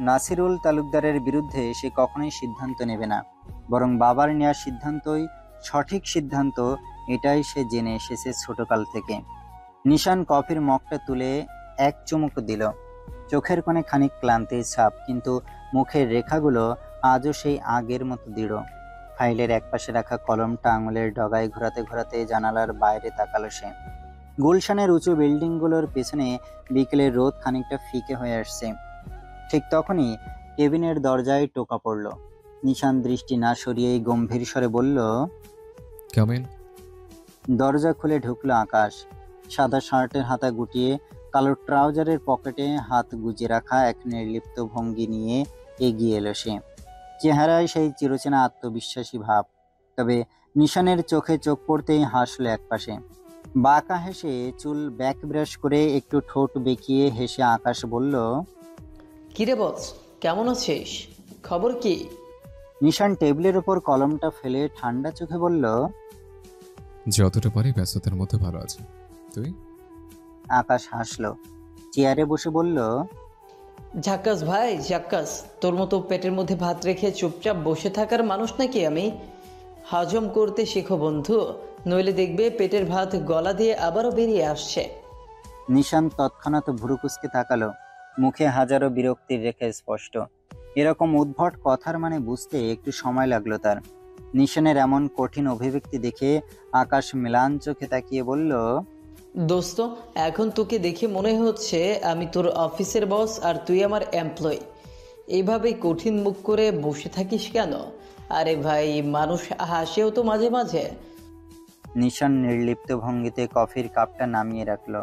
নাসিরুল তালুকদারের বিরুদ্ধে সে কখনোই সিদ্ধান্ত নেবে না, বরং বাবার নেওয়া সিদ্ধান্তই সঠিক সিদ্ধান্ত, এটাই সে জেনে এসেছে ছোটকাল থেকে। নিশান কফির মগটা তুলে এক চুমুক দিল। চোখের কোণে খানিক ক্লান্তির ছাপ, কিন্তু মুখের রেখাগুলো আজও সেই আগের মতো দৃঢ়। ফাইলের একপাশে রাখা কলমটা আঙুলের ডগায় ঘোরাতে ঘোরাতে জানালার বাইরে তাকালো সে। গুলশানের উঁচু বিল্ডিংগুলোর পেছনে বিকেলের রোদ খানিকটা ফিকে হয়ে আসছে। ঠিক তখনই কেবিনের দরজায় টোকা পড়ল। নিশান দৃষ্টি না সরিয়েই গম্ভীর স্বরে বলল, কামিন। দরজা খুলে ঢুকলো আকাশ। সাদা শার্টের হাতা গুটিয়ে কালো ট্রাউজারের পকেটে হাত গুজে রাখা এক নির্লিপ্ত ভঙ্গি নিয়ে এগিয়ে এলো সে। চেহারায় সেই চিরচেনা আত্মবিশ্বাসী ভাব। তবে নিশানের চোখে চোখ পড়তেই হাসলো একপাশে। বাঁকা হেসে চুল ব্যাক ব্রাশ করে একটু ঠোঁট বেঁকিয়ে হেসে আকাশ বলল, কিরে বস, কেমন আছিস? খবর কি? নিশান টেবিলের ওপর কলমটা ফেলে ঠান্ডা চোখে বলল, যতটা পারি ব্যস্ততার মধ্যে ভালো আছে। তুই? আকাশ হাসলো, চেয়ারে বসে বলল, ঝাক্কাস ভাই ঝাক্কাস, তোর মতো পেটের মধ্যে ভাত রেখে চুপচাপ বসে থাকার মানুষ নাকি আমি? হজম করতে শেখো বন্ধু, নইলে দেখবে পেটের ভাত গলা দিয়ে আবারও বেরিয়ে আসছে। নিশান তৎক্ষণাৎ ভুরু কুঁচকে তাকালো, মুখে হাজারো বিরক্তির রেখা স্পষ্ট। এরকম উদ্ভট কথার মানে বুঝতে একটু সময় লাগলো তার। নিশানের এমন কঠিন অভিব্যক্তি দেখে আকাশ ম্লান চোখে তাকিয়ে বলল, দোস্ত, এখন তোকে দেখে মনে হচ্ছে আমি তোর অফিসের বস আর তুই আমার এমপ্লয়ি। এইভাবেই কঠিন মুখ করে বসে থাকিস কেন? আরে ভাই, মানুষ হাসেও তো মাঝে মাঝে। নিশান নির্লিপ্ত ভঙ্গিতে কফির কাপটা নামিয়ে রাখলো।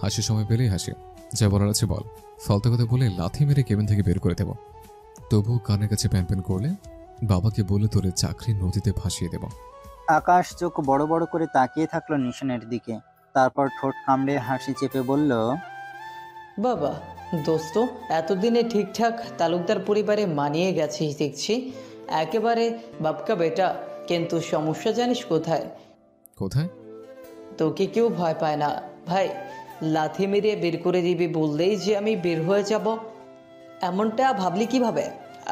হাসির সময় পেলেই হাসি। যা বলার আছে বল। ফালতু কথা বলে লাথি মেরে কেবিন থেকে বের করে দেব। তবু কানের কাছে প্যান প্যান করলে বাবাকে বলে তোরে চাকরি নদীতে ভাসিয়ে দেব। আকাশ চোখ বড় বড় করে তাকিয়ে থাকলো নিশানের দিকে। তারপর ঠোঁট কামড়ে হাসি চেপে বলল, বাবা দোস্ত, এতদিনে ঠিকঠাক তালুকদার পরিবারে মানিয়ে গেছিস দেখছি, একেবারে বাপকা বেটা। কিন্তু সমস্যা জানিস কোথায়? কোথায়? তোকে কেউ ভয় পায় না ভাই। লাথি মেরে বের করে দিবি বললেই যে আমি বের হয়ে যাব, এমনটা ভাবলি কিভাবে?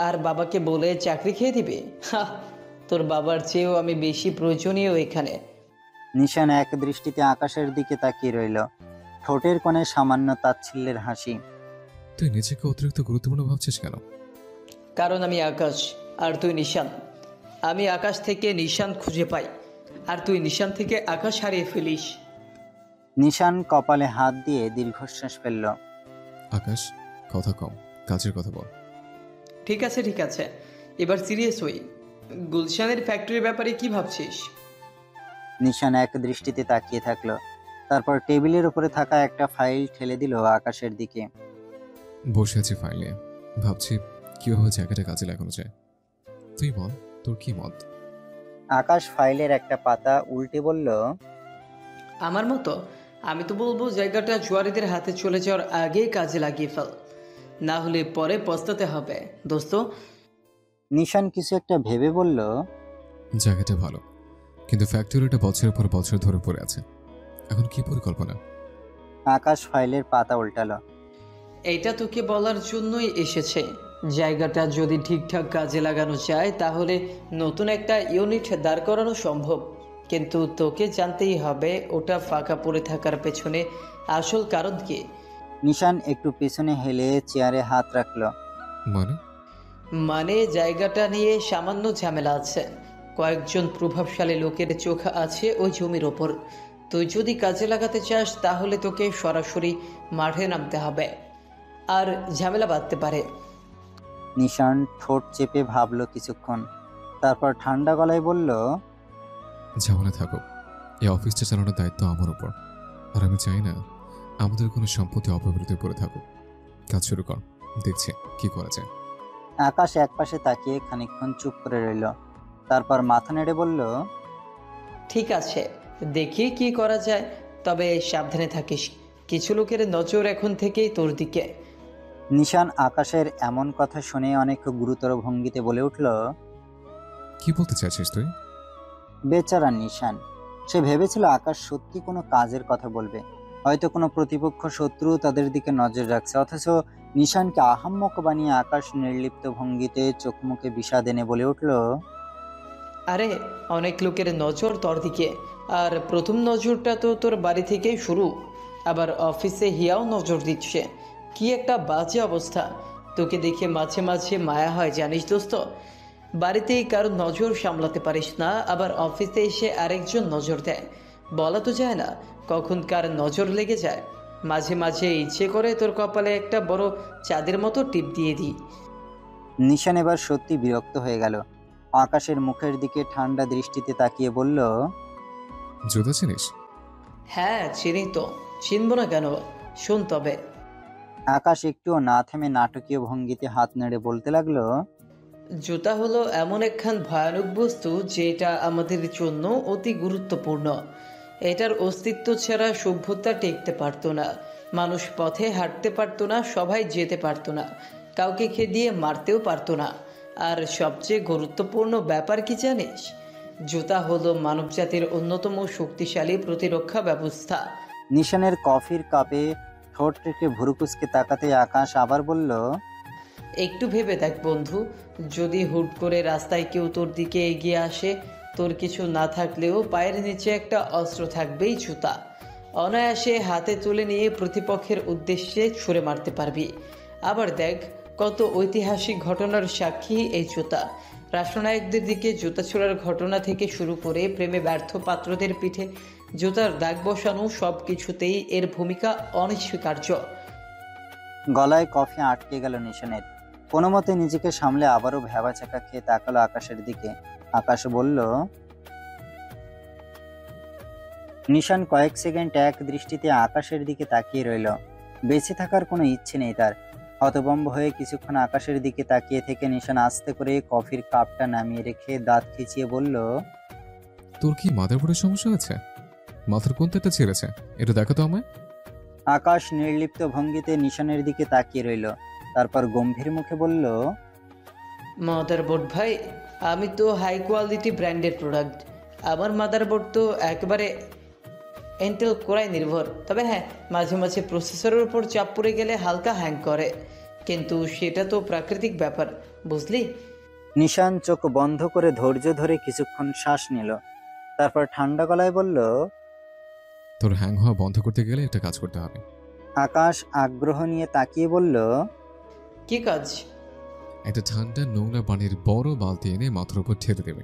আর বাবাকে বলে চাকরি খেয়ে দিবি? তোর বাবার চেয়েও আমি বেশি প্রয়োজনীয় এখানে। নিশান এক দৃষ্টিতে আকাশের দিকে তাকিয়ে রইল, ঠোঁটের কোণে সামান্য তাচ্ছিল্যের হাসি। তুই নিজেকে অতিরিক্ত গুরুত্বপূর্ণ ভাবছিস কেন? কারণ আমি আকাশ আর তুই নিশান। আমি আকাশ থেকে নিশান খুঁজে পাই, আর তুই নিশান থেকে আকাশ হারিয়ে ফেলিস। নিশান কপালে হাত দিয়ে দীর্ঘশ্বাস ফেলল। আকাশ, কথা কম, কাজের কথা বল। ঠিক আছে ঠিক আছে, এবার সিরিয়াস হই। গুলশানের ফ্যাক্টরির ব্যাপারে কি ভাবছিস? নিশান এক দৃষ্টিতে তাকিয়ে থাকলো, তারপর টেবিলের উপরে থাকা একটা ফাইল ঠেলে দিল আকাশের দিকে। বসে আছি ফাইল নিয়ে, ভাবছি কিভাবে জায়গাটা কাজে লাগানো যায়। তুই বল, তোর কি মত? আকাশ ফাইলের একটা পাতা উল্টে বলল, আমার মতো আমি তো বলবো জায়গাটা জুয়ারিদের হাতে চলে যাওয়ার আগেই কাজে লাগিয়ে ফেল, না হলে পরে পস্তাতে হবে দোস্ত। নিশান কিছু একটা ভেবে বলল, জায়গাটা ভালো, কিন্তু ফ্যাক্টরিটা বছরের পর বছর ধরে পড়ে আছে। এখন কি পরিকল্পনা? আকাশ ফাইলের পাতা উল্টালো। এইটা তোকে বলার জন্যই এসেছে। জায়গাটা যদি ঠিকঠাক কাজে লাগানো যায় তাহলে নতুন একটা ইউনিট দাঁড় করানো সম্ভব, কিন্তু তোকে জানতেই হবে ওটা ফাঁকা পড়ে থাকার পেছনে আসল কারণ কি। নিশান একটু পিছনে হেলে চেয়ারে হাত রাখলো। মানে জায়গাটা নিয়ে সামান্য ঝামেলা আছে। কয়েকজন প্রভাবশালী লোকের চোখ আছে ওই জমির ওপর। তুই যদি কাজে লাগাতে চাস তাহলে তোকে সরাসরি মাঠে নামতে হবে, আর ঝামেলা বাঁধতে পারে। নিশান ঠোঁট চেপে ভাবলো কিছুক্ষণ, তারপর ঠান্ডা গলায় বলল, ঝামেলা থাকুক, এই অফিসটা চালানোর দায়িত্ব আমার উপর, আর আমি চাই না আমাদের কোনো সম্পত্তি অপব্যবহৃত পড়ে থাকুক। কাজ শুরু কর, দেখছি কি করা যায়। আকাশ একপাশে তাকিয়ে খানিকক্ষণ চুপ করে রইল, তারপর মাথা নেড়ে বলল, ঠিক আছে, দেখি কি করা যায়, তবে সাবধানে থাকিস। কিছু লোকের নজর এখন থেকেই তোর দিকে। নিশান আকাশের এমন কথা শুনে অনেক গুরুতর ভঙ্গিতে বলে উঠল, কি বলতে চাইছিস তুই? বেচারা নিশান, সে ভেবেছিল আকাশ সত্যি কোনো কাজের কথা বলবে, হয়তো কোনো প্রতিপক্ষ শত্রু তাদের দিকে নজর রাখছে, অথচ নিশানকে আহাম্মক বানিয়ে আকাশ নির্লিপ্ত ভঙ্গিতে চোখ মুখে বিষাদ এনে বলে উঠল, আরে অনেক লোকের নজর তোর দিকে, আর প্রথম নজরটা তো তোর বাড়ি থেকেই শুরু, আবার অফিসে হিয়াও নজর দিচ্ছে। কি একটা বাজে অবস্থা। তোকে দেখে মাঝে মাঝে মায়া হয় জানিস দোস্ত। বাড়িতেই কারো নজর সামলাতে পারিস না, আবার অফিসে এসে আরেকজন নজর দেয়। বলা তো যায় না কখন কার নজর লেগে যায়। মাঝে মাঝে ইচ্ছে করে তোর কপালে একটা বড় চাঁদের মতো টিপ দিয়ে দিই। নিশান এবার সত্যি বিরক্ত হয়ে গেল। আকাশের মুখের দিকে ঠান্ডা দৃষ্টিতে তাকিয়ে বলল, জুতা চিনিস? হ্যাঁ চিনি তো, চিনব না কেন? শোন তবে। আকাশ একটুও না থেমে নাটকীয় ভঙ্গিতে হাত নেড়ে বলতে লাগলো, জুতা হলো এমন একখান ভয়ানক বস্তু যেটা আমাদের জন্য অতি গুরুত্বপূর্ণ। এটার অস্তিত্ব ছাড়া সভ্যতা টিকতে পারতো না, মানুষ পথে হাঁটতে পারতো না, সবাই যেতে পারতো না, কাউকে খেদিয়ে মারতেও পারতো না। আর সবচেয়ে গুরুত্বপূর্ণ ব্যাপার কি জানিস? জুতা হলো মানবজাতির অন্যতম শক্তিশালী প্রতিরক্ষা ব্যবস্থা। নিশানের কফির কাপে ঠোঁট রেখে ভুরুকুচকে তাকাতে আকাশ আবার বলল, একটু ভেবে দেখ বন্ধু, যদি হুট করে রাস্তায় কেউ তোর দিকে এগিয়ে আসে, তোর কিছু না থাকলেও পায়ের নিচে একটা অস্ত্র থাকবেই, জুতা। অনায়াসে হাতে তুলে নিয়ে প্রতিপক্ষের উদ্দেশ্যে ছুঁড়ে মারতে পারবি। আবার দেখ, কত ঐতিহাসিক ঘটনার সাক্ষী এই জুতা। রাষ্ট্রনায়কদের দিকে জুতা ছোড়ার ঘটনা থেকে শুরু করে প্রেমে ব্যর্থ পাত্রদের পিঠে জুতার দাগ বসানো, সব কিছুতেই এর ভূমিকা অনস্বীকার্য। গলায় কফি আটকে গেল নিশানের। কোনো মতে নিজেকে সামলে আবারও ভ্যাবাচাকা খেয়ে তাকালো আকাশের দিকে। আকাশ বলল, নিশান কয়েক সেকেন্ড এক দৃষ্টিতে আকাশের দিকে তাকিয়ে রইল। বেঁচে থাকার কোনো ইচ্ছে নেই তার। হতভম্ব হয়ে কিছুক্ষণ আকাশের দিকে তাকিয়ে থেকে নিশান আস্তে করে কফির কাপটা নামিয়ে রেখে দাঁত খিচিয়ে বলল, তোর কি মাদারবোর্ডের সমস্যা আছে? মাথার কোন তারটা ছিঁড়েছে? এটা দেখো তো আমায়। আকাশ নির্লিপ্ত ভঙ্গিতে নিশানের দিকে তাকিয়ে রইল। তারপর গম্ভীর মুখে বলল, মাদারবোর্ড ভাই, আমি তো হাই কোয়ালিটি ব্র্যান্ডের প্রোডাক্ট। আমার মাদারবোর্ড তো একেবারে ইন্টেল কোরাই নির্ভর। তবে হ্যাঁ, মাঝে মাঝে প্রসেসরের উপর চাপ পড়ে গেলে হালকা হ্যাং করে, কিন্তু সেটা তো প্রাকৃতিক ব্যাপার, বুঝলি? নিশান চোখ বন্ধ করে ধৈর্য ধরে কিছুক্ষণ শ্বাস নিল। তারপর ঠান্ডা গলায় বলল, তোর হ্যাং হওয়া বন্ধ করতে গেলে একটা কাজ করতে হবে। আকাশ আগ্রহ নিয়ে তাকিয়ে বলল, কি কাজ? একটা ঠান্ডা নোংরা পানির বড় বালতি এনে মাথার উপর ঠেলে দেবে।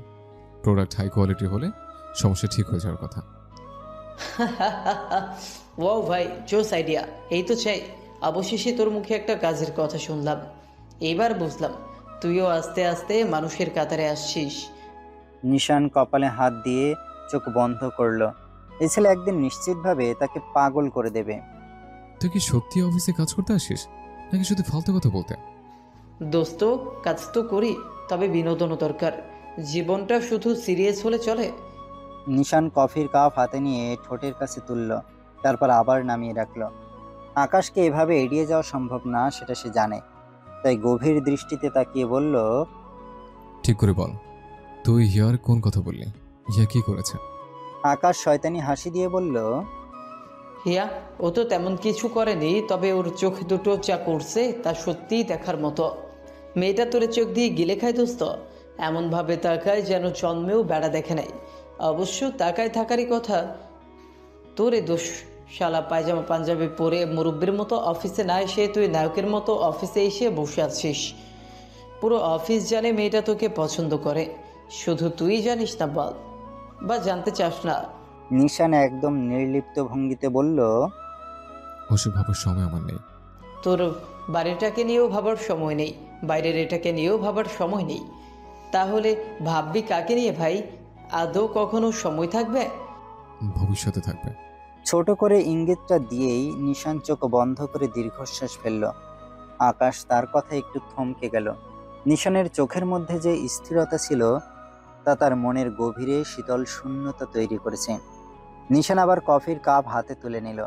প্রোডাক্ট হাই কোয়ালিটি হলে সমস্যা ঠিক হয়ে যাওয়ার কথা। ওয়াও ভাই, জোস আইডিয়া। এই তো চাই। অবশেষে তোর মুখে একটা কাজের কথা শুনলাম। এবার বুঝলাম তুইও আস্তে আস্তে মানুষের কাতারে আসছিস। নিশান কপালে হাত দিয়ে চোখ বন্ধ করলো। এই ছেলে একদিন নিশ্চিতভাবে তাকে পাগল করে দেবে। তুই কি সত্যি অফিসে কাজ করতে আসিস, নাকি শুধু ফালতু কথা বলতে? দোস্ত, কাজ তো করি, তবে বিনোদনও দরকার। জীবনটা শুধু সিরিয়াস হলে চলে? নিশান কফির কাপ হাতে নিয়ে ঠোঁটের কাছে তুলল, তারপর আবার নামিয়ে রাখলো। আকাশকে এভাবে এড়িয়ে যাওয়া সম্ভব না, সেটা সে জানে। তাই গভীর দৃষ্টিতে তাকিয়ে বলল, ঠিক করে বল, তুই হিয়ার কোন কথা বললি? হিয়া কি করেছে? আকাশ শয়তানি হাসি দিয়ে বলল, হিয়া ও তো তেমন কিছু করেনি, তবে ওর চোখ দুটো যা করছে তা সত্যিই দেখার মতো। মেয়েটা তোর চোখ দিয়ে গিলে খায় দোস্ত, এমনভাবে তাকায় যেন জন্মেও বেড়া দেখে নাই। অবশ্য তাকায় থাকারই কথা। তোরে দোষ, শালা পায়জামা পাঞ্জাবি পরে মুরব্বির মতো অফিসে না এসে তুই নায়কের মতো অফিসে এসে বসে আছিস। পুরো অফিস জানে মেয়েটা তোকে পছন্দ করে, শুধু তুই জানিস না বল, বা জানতে চাস না? নিশান একদম নির্লিপ্ত ভঙ্গিতে বলল, ওসব ভাবার সময় আমার নেই। তোর বাড়িটাকে নিয়েও ভাবার সময় নেই, বাইরের এটাকে নিয়েও ভাবার সময় নেই। তাহলে ভাববি কাকে নিয়ে ভাই? আদৌ কখনো সময় থাকবে? ভবিষ্যতে থাকবে। ছোট করে ইঙ্গিতটা দিয়েই নিশান চোখ বন্ধ করে দীর্ঘশ্বাস ফেলল। আকাশ তার কথা একটু থমকে গেল। নিশানের চোখের মধ্যে যে স্থিরতা ছিল তা তার মনের গভীরে শীতল শূন্যতা তৈরি করেছে। নিশান আবার কফির কাপ হাতে তুলে নিল।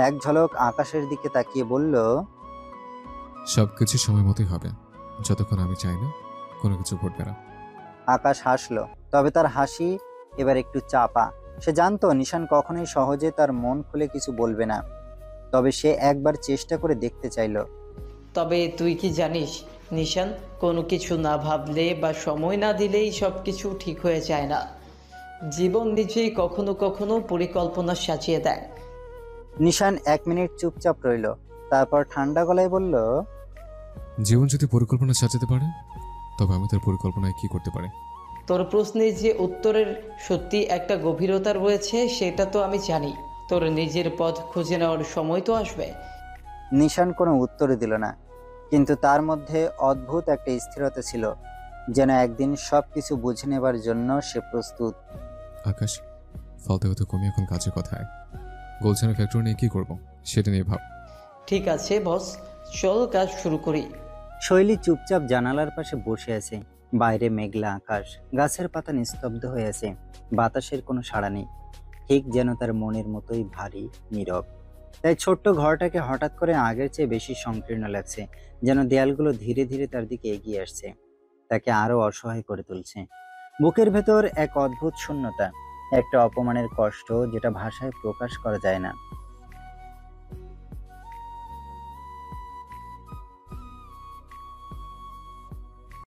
এক ঝলক আকাশের দিকে তাকিয়ে বলল, সবকিছু সময় মতোই হবে। যতক্ষণ আমি চাই না, কোনো কিছু ঘটবে না। আকাশ হাসলো, তবে তার হাসি এবার একটু চাপা। সে জানতো নিশান কখনোই সহজে তার মন খুলে কিছু বলবে না, তবে সে একবার চেষ্টা করে দেখতে চাইল। তবে তুই কি জানিস নিশান, কোনো কিছু না ভাবলে বা সময় না দিলেই সব কিছু ঠিক হয়ে যায় না। জীবন নিজেই কখনো কখনো পরিকল্পনা সাজিয়ে দেয়। নিশান 1 মিনিট চুপচাপ রইল, তারপর ঠান্ডা গলায় বলল, জীবন যদি পরিকল্পনা সাজাতে পারে, তবে আমি তার পরিকল্পনায় কি করতে পারি? তোর প্রশ্নে যে উত্তরের সত্যি একটা গভীরতা রয়েছে সেটা তো আমি জানি। তোর নিজের পথ খুঁজে নেওয়ার সময় তো আসবে। নিশান কোনো উত্তর দিল না। কিন্তু তার মধ্যে অদ্ভুত একটা স্থিরতা ছিল, যেন একদিন সবকিছু বুঝে নেবার জন্য সে প্রস্তুত। আকাশ, ফালতু হতে কমে এখন কাজে কথায়। গোলছানা ফ্যাক্টরি নিয়ে কি করব সেটা নিয়ে ভাব। ঠিক আছে বস, চল কাজ শুরু করি। শৈলী চুপচাপ জানালার পাশে বসে আছে। বাইরে মেঘলা আকাশ, গাছের পাতা নিস্তব্ধ হয়ে আছে, বাতাসের কোনো সাড়া নেই, ঠিক যেন তার মনের মতোই ভারী, নীরব। তাই ছোট্ট ঘরটাকে হঠাৎ করে আগের চেয়ে বেশি সংকীর্ণ লাগছে, যেন দেয়ালগুলো ধীরে ধীরে তার দিকে এগিয়ে আসছে, তাকে আরো অসহায় করে তুলছে। বুকের ভেতর এক অদ্ভুত শূন্যতা, একটা অপমানের কষ্ট যেটা ভাষায় প্রকাশ করা যায় না।